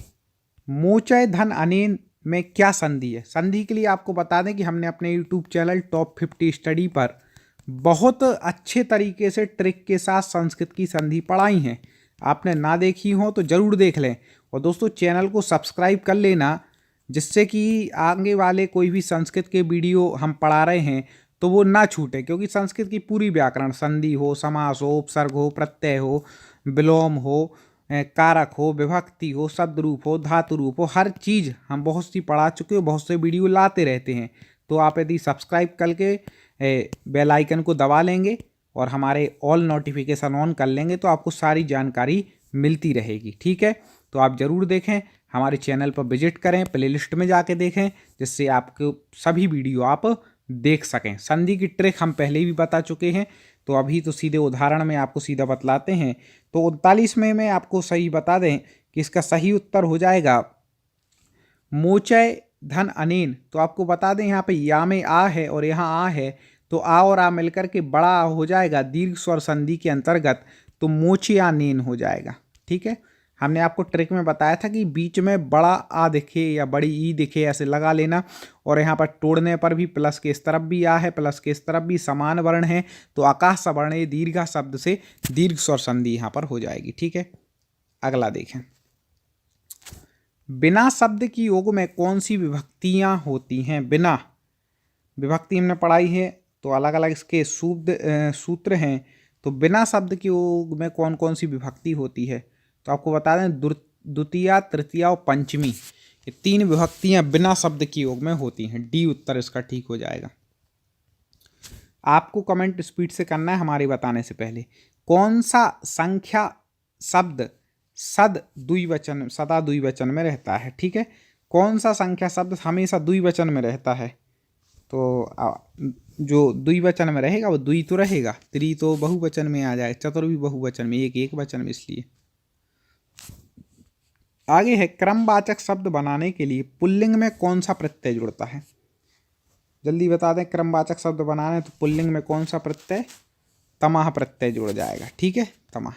मोचय धन अनेन में क्या संधि है। संधि के लिए आपको बता दें कि हमने अपने YouTube चैनल टॉप 50 स्टडी पर बहुत अच्छे तरीके से ट्रिक के साथ संस्कृत की संधि पढ़ाई हैं। आपने ना देखी हो तो ज़रूर देख लें, और दोस्तों चैनल को सब्सक्राइब कर लेना, जिससे कि आगे वाले कोई भी संस्कृत के वीडियो हम पढ़ा रहे हैं तो वो ना छूटे। क्योंकि संस्कृत की पूरी व्याकरण, संधि हो, समास हो, उपसर्ग हो, प्रत्यय हो, विलोम हो, कारक हो, विभक्ति हो, शब्द रूप हो, धातु रूप हो, हर चीज़ हम बहुत सी पढ़ा चुके हो, बहुत से वीडियो लाते रहते हैं। तो आप यदि सब्सक्राइब करके बेल आइकन को दबा लेंगे और हमारे ऑल नोटिफिकेशन ऑन कर लेंगे तो आपको सारी जानकारी मिलती रहेगी। ठीक है, तो आप ज़रूर देखें, हमारे चैनल पर विजिट करें, प्लेलिस्ट में जाके देखें, जिससे आपको सभी वीडियो आप देख सकें। संधि की ट्रिक हम पहले भी बता चुके हैं, तो अभी तो सीधे उदाहरण में आपको सीधा बतलाते हैं। तो 39 में आपको सही बता दें कि इसका सही उत्तर हो जाएगा मोचय धन अनेन, तो आपको बता दें यहाँ पे या में आ है और यहाँ आ है, तो आ और आ मिलकर के बड़ा हो जाएगा दीर्घ स्वर संधि के अंतर्गत, तो मोचयानेन हो जाएगा। ठीक है, हमने आपको ट्रिक में बताया था कि बीच में बड़ा आ दिखे या बड़ी ई दिखे ऐसे लगा लेना, और यहाँ पर तोड़ने पर भी प्लस के इस तरफ भी आ है, प्लस के इस तरफ भी समान वर्ण है, तो आकाश सवर्ण दीर्घा शब्द से दीर्घ स्वर संधि यहाँ पर हो जाएगी। ठीक है, अगला देखें, बिना शब्द की योग में कौन सी विभक्तियां होती हैं? बिना विभक्ति हमने पढ़ाई है, तो अलग अलग इसके सूत्र हैं। तो बिना शब्द के योग में कौन कौन सी विभक्ति होती है? तो आपको बता दें द्वितीया, तृतीया और पंचमी, ये 3 विभक्तियां बिना शब्द के योग में होती हैं। डी उत्तर इसका ठीक हो जाएगा। आपको कमेंट स्पीड से करना है हमारे बताने से पहले। कौन सा संख्या शब्द सदा द्विवचन में रहता है? ठीक है, कौन सा संख्या शब्द हमेशा द्विवचन में रहता है? तो जो द्विवचन में रहेगा वो द्वि तो रहेगा, त्रि तो बहुवचन में आ जाए, चतुर भी बहुवचन में, एक वचन में, इसलिए। आगे है, क्रमवाचक शब्द बनाने के लिए पुल्लिंग में कौन सा प्रत्यय जुड़ता है? जल्दी बता दें, क्रमवाचक शब्द बनाने तो पुल्लिंग में कौन सा प्रत्यय? तमाह प्रत्यय जुड़ जाएगा। ठीक है, तमाह।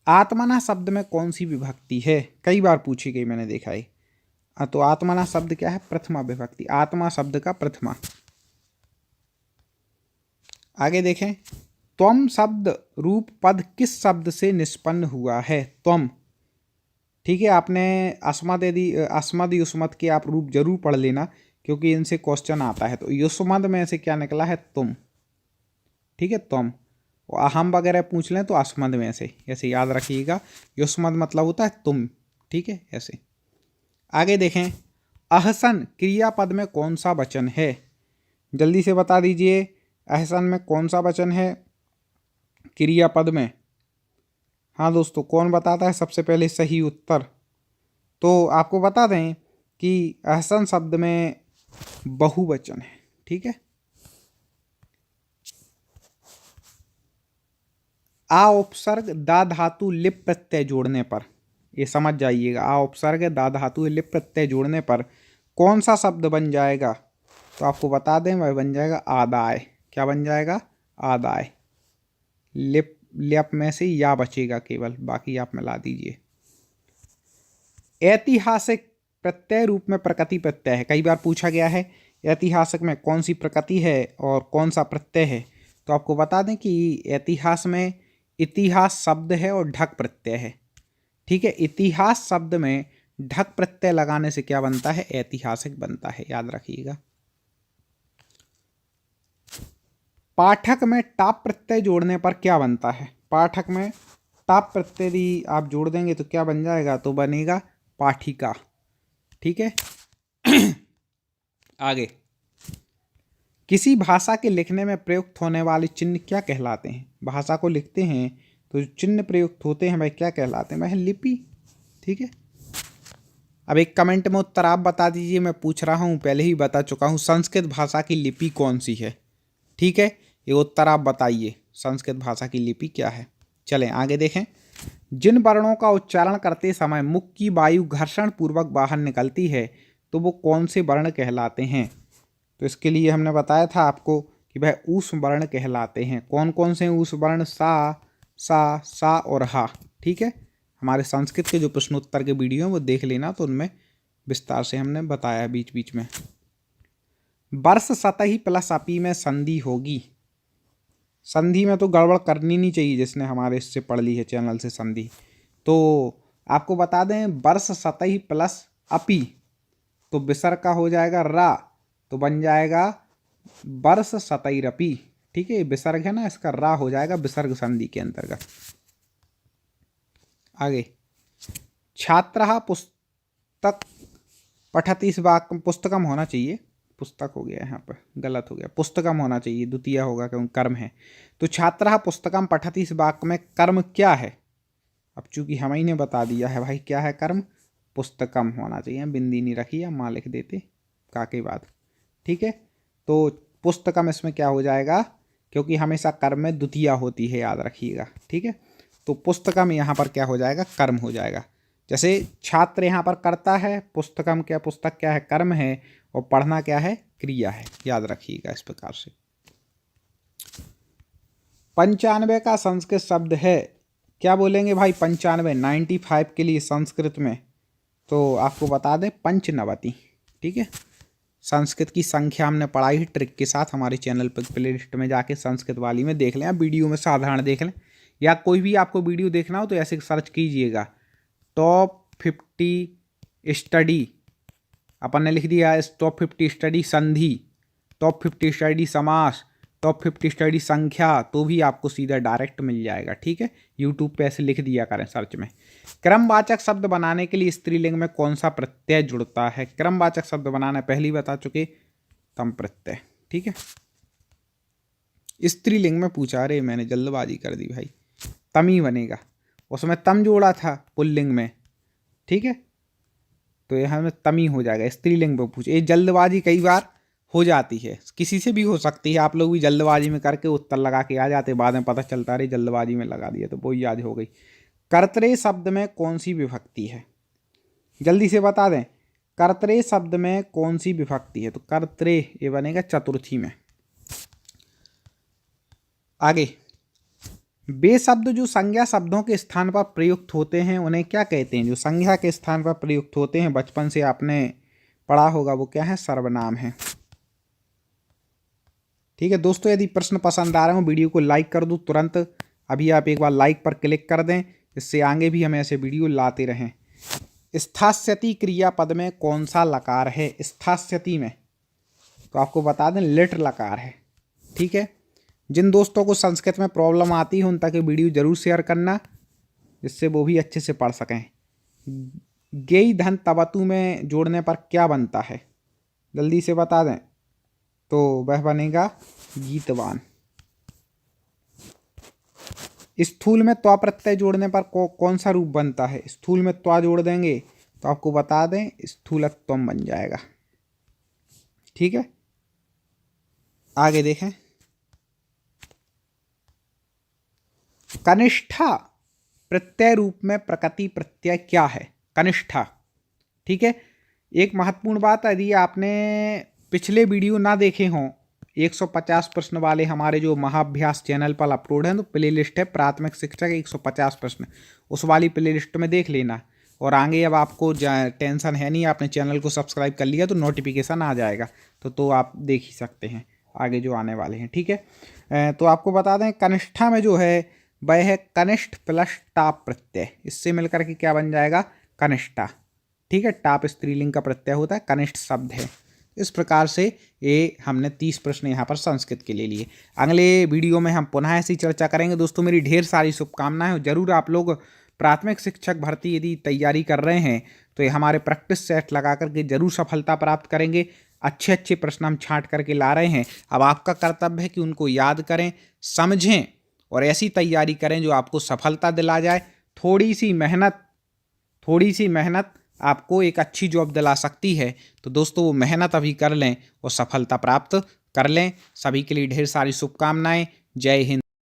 आत्मना शब्द में कौन सी विभक्ति है? कई बार पूछी गई, मैंने देखा है। तो आत्मना शब्द क्या है? प्रथमा विभक्ति, आत्मा शब्द का प्रथमा। आगे देखें, त्वम शब्द रूप पद किस शब्द से निष्पन्न हुआ है? त्वम। ठीक है, आपने अस्मद युष्मद के आप रूप जरूर पढ़ लेना, क्योंकि इनसे क्वेश्चन आता है। तो युष्मद में से क्या निकला है? तुम। ठीक है, तुम। अहम वगैरह पूछ लें तो अस्मद में से, ऐसे याद रखिएगा। युष्मद मतलब होता है तुम। ठीक है, ऐसे। आगे देखें, अहसन क्रियापद में कौन सा वचन है? जल्दी से बता दीजिए, अहसन में कौन सा वचन है क्रियापद में? हाँ दोस्तों, कौन बताता है सबसे पहले सही उत्तर? तो आपको बता दें कि अहसन शब्द में बहुवचन है। ठीक है, आ उपसर्ग दा धातु लिप प्रत्यय जोड़ने पर, ये समझ जाइएगा, आ उपसर्ग दा धातु लिप प्रत्यय जोड़ने पर कौन सा शब्द बन जाएगा? तो आपको बता दें, वह बन जाएगा आदाय। क्या बन जाएगा? आदाय। लिप में से या बचेगा केवल, बाकी आप मिला दीजिए। ऐतिहासिक प्रत्यय रूप में प्रकृति प्रत्यय है, कई बार पूछा गया है। ऐतिहासिक में कौन सी प्रकृति है और कौन सा प्रत्यय है? तो आपको बता दें कि इतिहास में इतिहास शब्द है और ढक प्रत्यय है। ठीक है, इतिहास शब्द में ढक प्रत्यय लगाने से क्या बनता है? ऐतिहासिक बनता है, याद रखिएगा। पाठक में टाप प्रत्यय जोड़ने पर क्या बनता है? पाठक में टाप प्रत्यय यदि आप जोड़ देंगे तो क्या बन जाएगा? तो बनेगा पाठिका। ठीक है, आगे, किसी भाषा के लिखने में प्रयुक्त होने वाले चिन्ह क्या कहलाते हैं? भाषा को लिखते हैं तो जो चिन्ह प्रयुक्त होते हैं वह क्या कहलाते हैं? वह लिपि। ठीक है, अब एक कमेंट में उत्तर आप बता दीजिए, मैं पूछ रहा हूँ, पहले ही बता चुका हूँ। संस्कृत भाषा की लिपि कौन सी है? ठीक है, ये उत्तर आप बताइए, संस्कृत भाषा की लिपि क्या है? चलें आगे देखें, जिन वर्णों का उच्चारण करते समय मुख की वायु घर्षण पूर्वक बाहर निकलती है तो वो कौन से वर्ण कहलाते हैं? तो इसके लिए हमने बताया था आपको कि वह ऊष् वर्ण कहलाते हैं। कौन कौन से ऊष् वर्ण? सा और हा। ठीक है, हमारे संस्कृत के जो प्रश्नोत्तर के वीडियो हैं वो देख लेना, तो उनमें विस्तार से हमने बताया बीच बीच में। वर्ष सतही प्लस अपी में संधि होगी। संधि में तो गड़बड़ करनी नहीं चाहिए, जिसने हमारे इससे पढ़ ली है चैनल से संधि। तो आपको बता दें, वर्ष सतही प्लस अपी, तो विसर्ग का हो जाएगा रा, तो बन जाएगा वर्ष सतैरपी। ठीक है, विसर्ग है ना, इसका रा हो जाएगा विसर्ग संधि के अंतर्गत। आगे, छात्रः पुस्तक पठति, इस वाक्य पुस्तकम होना चाहिए, पुस्तक हो गया, यहाँ पर गलत हो गया, पुस्तकम होना चाहिए, द्वितीय होगा क्योंकि कर्म है। तो छात्रः पुस्तकम पठति, इस वाक्य में कर्म क्या है? अब चूंकि हम ही ने बता दिया है भाई क्या है कर्म, पुस्तकम होना चाहिए, बिंदी नहीं रखी या माँ लिख देते का के बाद। ठीक है, तो पुस्तकम इसमें क्या हो जाएगा, क्योंकि हमेशा कर्म में द्वितीय होती है, याद रखिएगा। ठीक है, तो पुस्तकम यहाँ पर क्या हो जाएगा? कर्म हो जाएगा। जैसे छात्र यहाँ पर कर्ता है, पुस्तकम क्या, पुस्तक क्या है, कर्म है, और पढ़ना क्या है, क्रिया है। याद रखिएगा इस प्रकार से। 95 का संस्कृत शब्द है, क्या बोलेंगे भाई 95, 95 के लिए संस्कृत में तो आपको बता दें पंचनवति। ठीक है, संस्कृत की संख्या हमने पढ़ाई ही ट्रिक के साथ हमारे चैनल पर प्लेलिस्ट में जाके संस्कृत वाली में देख लें, या वीडियो में साधारण देख लें, या कोई भी आपको वीडियो देखना हो तो ऐसे सर्च कीजिएगा टॉप 50 स्टडी, अपन ने लिख दिया टॉप 50 स्टडी संधि, टॉप 50 स्टडी समास, टॉप 50 स्टडी संख्या, तो भी आपको सीधा डायरेक्ट मिल जाएगा। ठीक है, यूट्यूब पे ऐसे लिख दिया करें सर्च में। क्रमवाचक शब्द बनाने के लिए स्त्रीलिंग में कौन सा प्रत्यय जुड़ता है? क्रमवाचक शब्द बनाना पहले ही बता चुके, तम प्रत्यय। ठीक है, स्त्रीलिंग में पूछा, रहे मैंने जल्दबाजी कर दी भाई, तम ही बनेगा, उसमें तम जोड़ा था पुल्लिंग में। ठीक है, तो यहाँ में तम ही हो जाएगा। स्त्रीलिंग में पूछे, ये जल्दबाजी कई बार हो जाती है, किसी से भी हो सकती है, आप लोग भी जल्दबाजी में करके उत्तर लगा के आ जाते, बाद में पता चलता रही जल्दबाजी में लगा दिया, तो वो याद हो गई। कर्तरे शब्द में कौन सी विभक्ति है? जल्दी से बता दें, कर्तरे शब्द में कौन सी विभक्ति है? तो कर्तरे ये बनेगा चतुर्थी में। आगे, वे शब्द जो संज्ञा शब्दों के स्थान पर प्रयुक्त होते हैं उन्हें क्या कहते हैं? जो संज्ञा के स्थान पर प्रयुक्त होते हैं, बचपन से आपने पढ़ा होगा, वो क्या है? सर्वनाम है। ठीक है दोस्तों, यदि प्रश्न पसंद आ रहे हो वीडियो को लाइक कर दो तुरंत, अभी आप एक बार लाइक पर क्लिक कर दें, इससे आगे भी हम ऐसे वीडियो लाते रहें। स्थास्यति क्रियापद में कौन सा लकार है? स्थास्यति में तो आपको बता दें लिट लकार है। ठीक है, जिन दोस्तों को संस्कृत में प्रॉब्लम आती है उन तक वीडियो जरूर शेयर करना, जिससे वो भी अच्छे से पढ़ सकें। गेई धन तबतु में जोड़ने पर क्या बनता है? जल्दी से बता दें, तो वह बनेगा गीतवान। स्थूल में त्वा प्रत्यय जोड़ने पर कौन सा रूप बनता है? स्थूल में त्वा जोड़ देंगे तो आपको बता दें स्थूलत्वम बन जाएगा। ठीक है, आगे देखें, कनिष्ठा प्रत्यय रूप में प्रकृति प्रत्यय क्या है? कनिष्ठा। ठीक है, एक महत्वपूर्ण बात, यदि आपने पिछले वीडियो ना देखे हों, 150 प्रश्न वाले हमारे जो महाभ्यास चैनल पर अपलोड है, तो प्लेलिस्ट है प्राथमिक शिक्षा के 150 प्रश्न, उस वाली प्लेलिस्ट में देख लेना। और आगे अब आपको टेंशन है नहीं, आपने चैनल को सब्सक्राइब कर लिया तो नोटिफिकेशन आ जाएगा, तो आप देख ही सकते हैं आगे जो आने वाले हैं। ठीक है, तो आपको बता दें कनिष्ठा में जो है वह है कनिष्ठ प्लस टाप प्रत्यय, इससे मिलकर के क्या बन जाएगा? कनिष्ठा। ठीक है, टाप स्त्रीलिंग का प्रत्यय होता है, कनिष्ठ शब्द है। इस प्रकार से ये हमने 30 प्रश्न यहाँ पर संस्कृत के ले लिए। अगले वीडियो में हम पुनः ऐसी चर्चा करेंगे। दोस्तों मेरी ढेर सारी शुभकामनाएं, जरूर आप लोग प्राथमिक शिक्षक भर्ती यदि तैयारी कर रहे हैं तो ये हमारे प्रैक्टिस सेट लगा करके जरूर सफलता प्राप्त करेंगे। अच्छे अच्छे प्रश्न हम छांट करके ला रहे हैं, अब आपका कर्तव्य है कि उनको याद करें, समझें और ऐसी तैयारी करें जो आपको सफलता दिला जाए। थोड़ी सी मेहनत आपको एक अच्छी जॉब दिला सकती है, तो दोस्तों वो मेहनत अभी कर लें और सफलता प्राप्त कर लें। सभी के लिए ढेर सारी शुभकामनाएं। जय हिंद।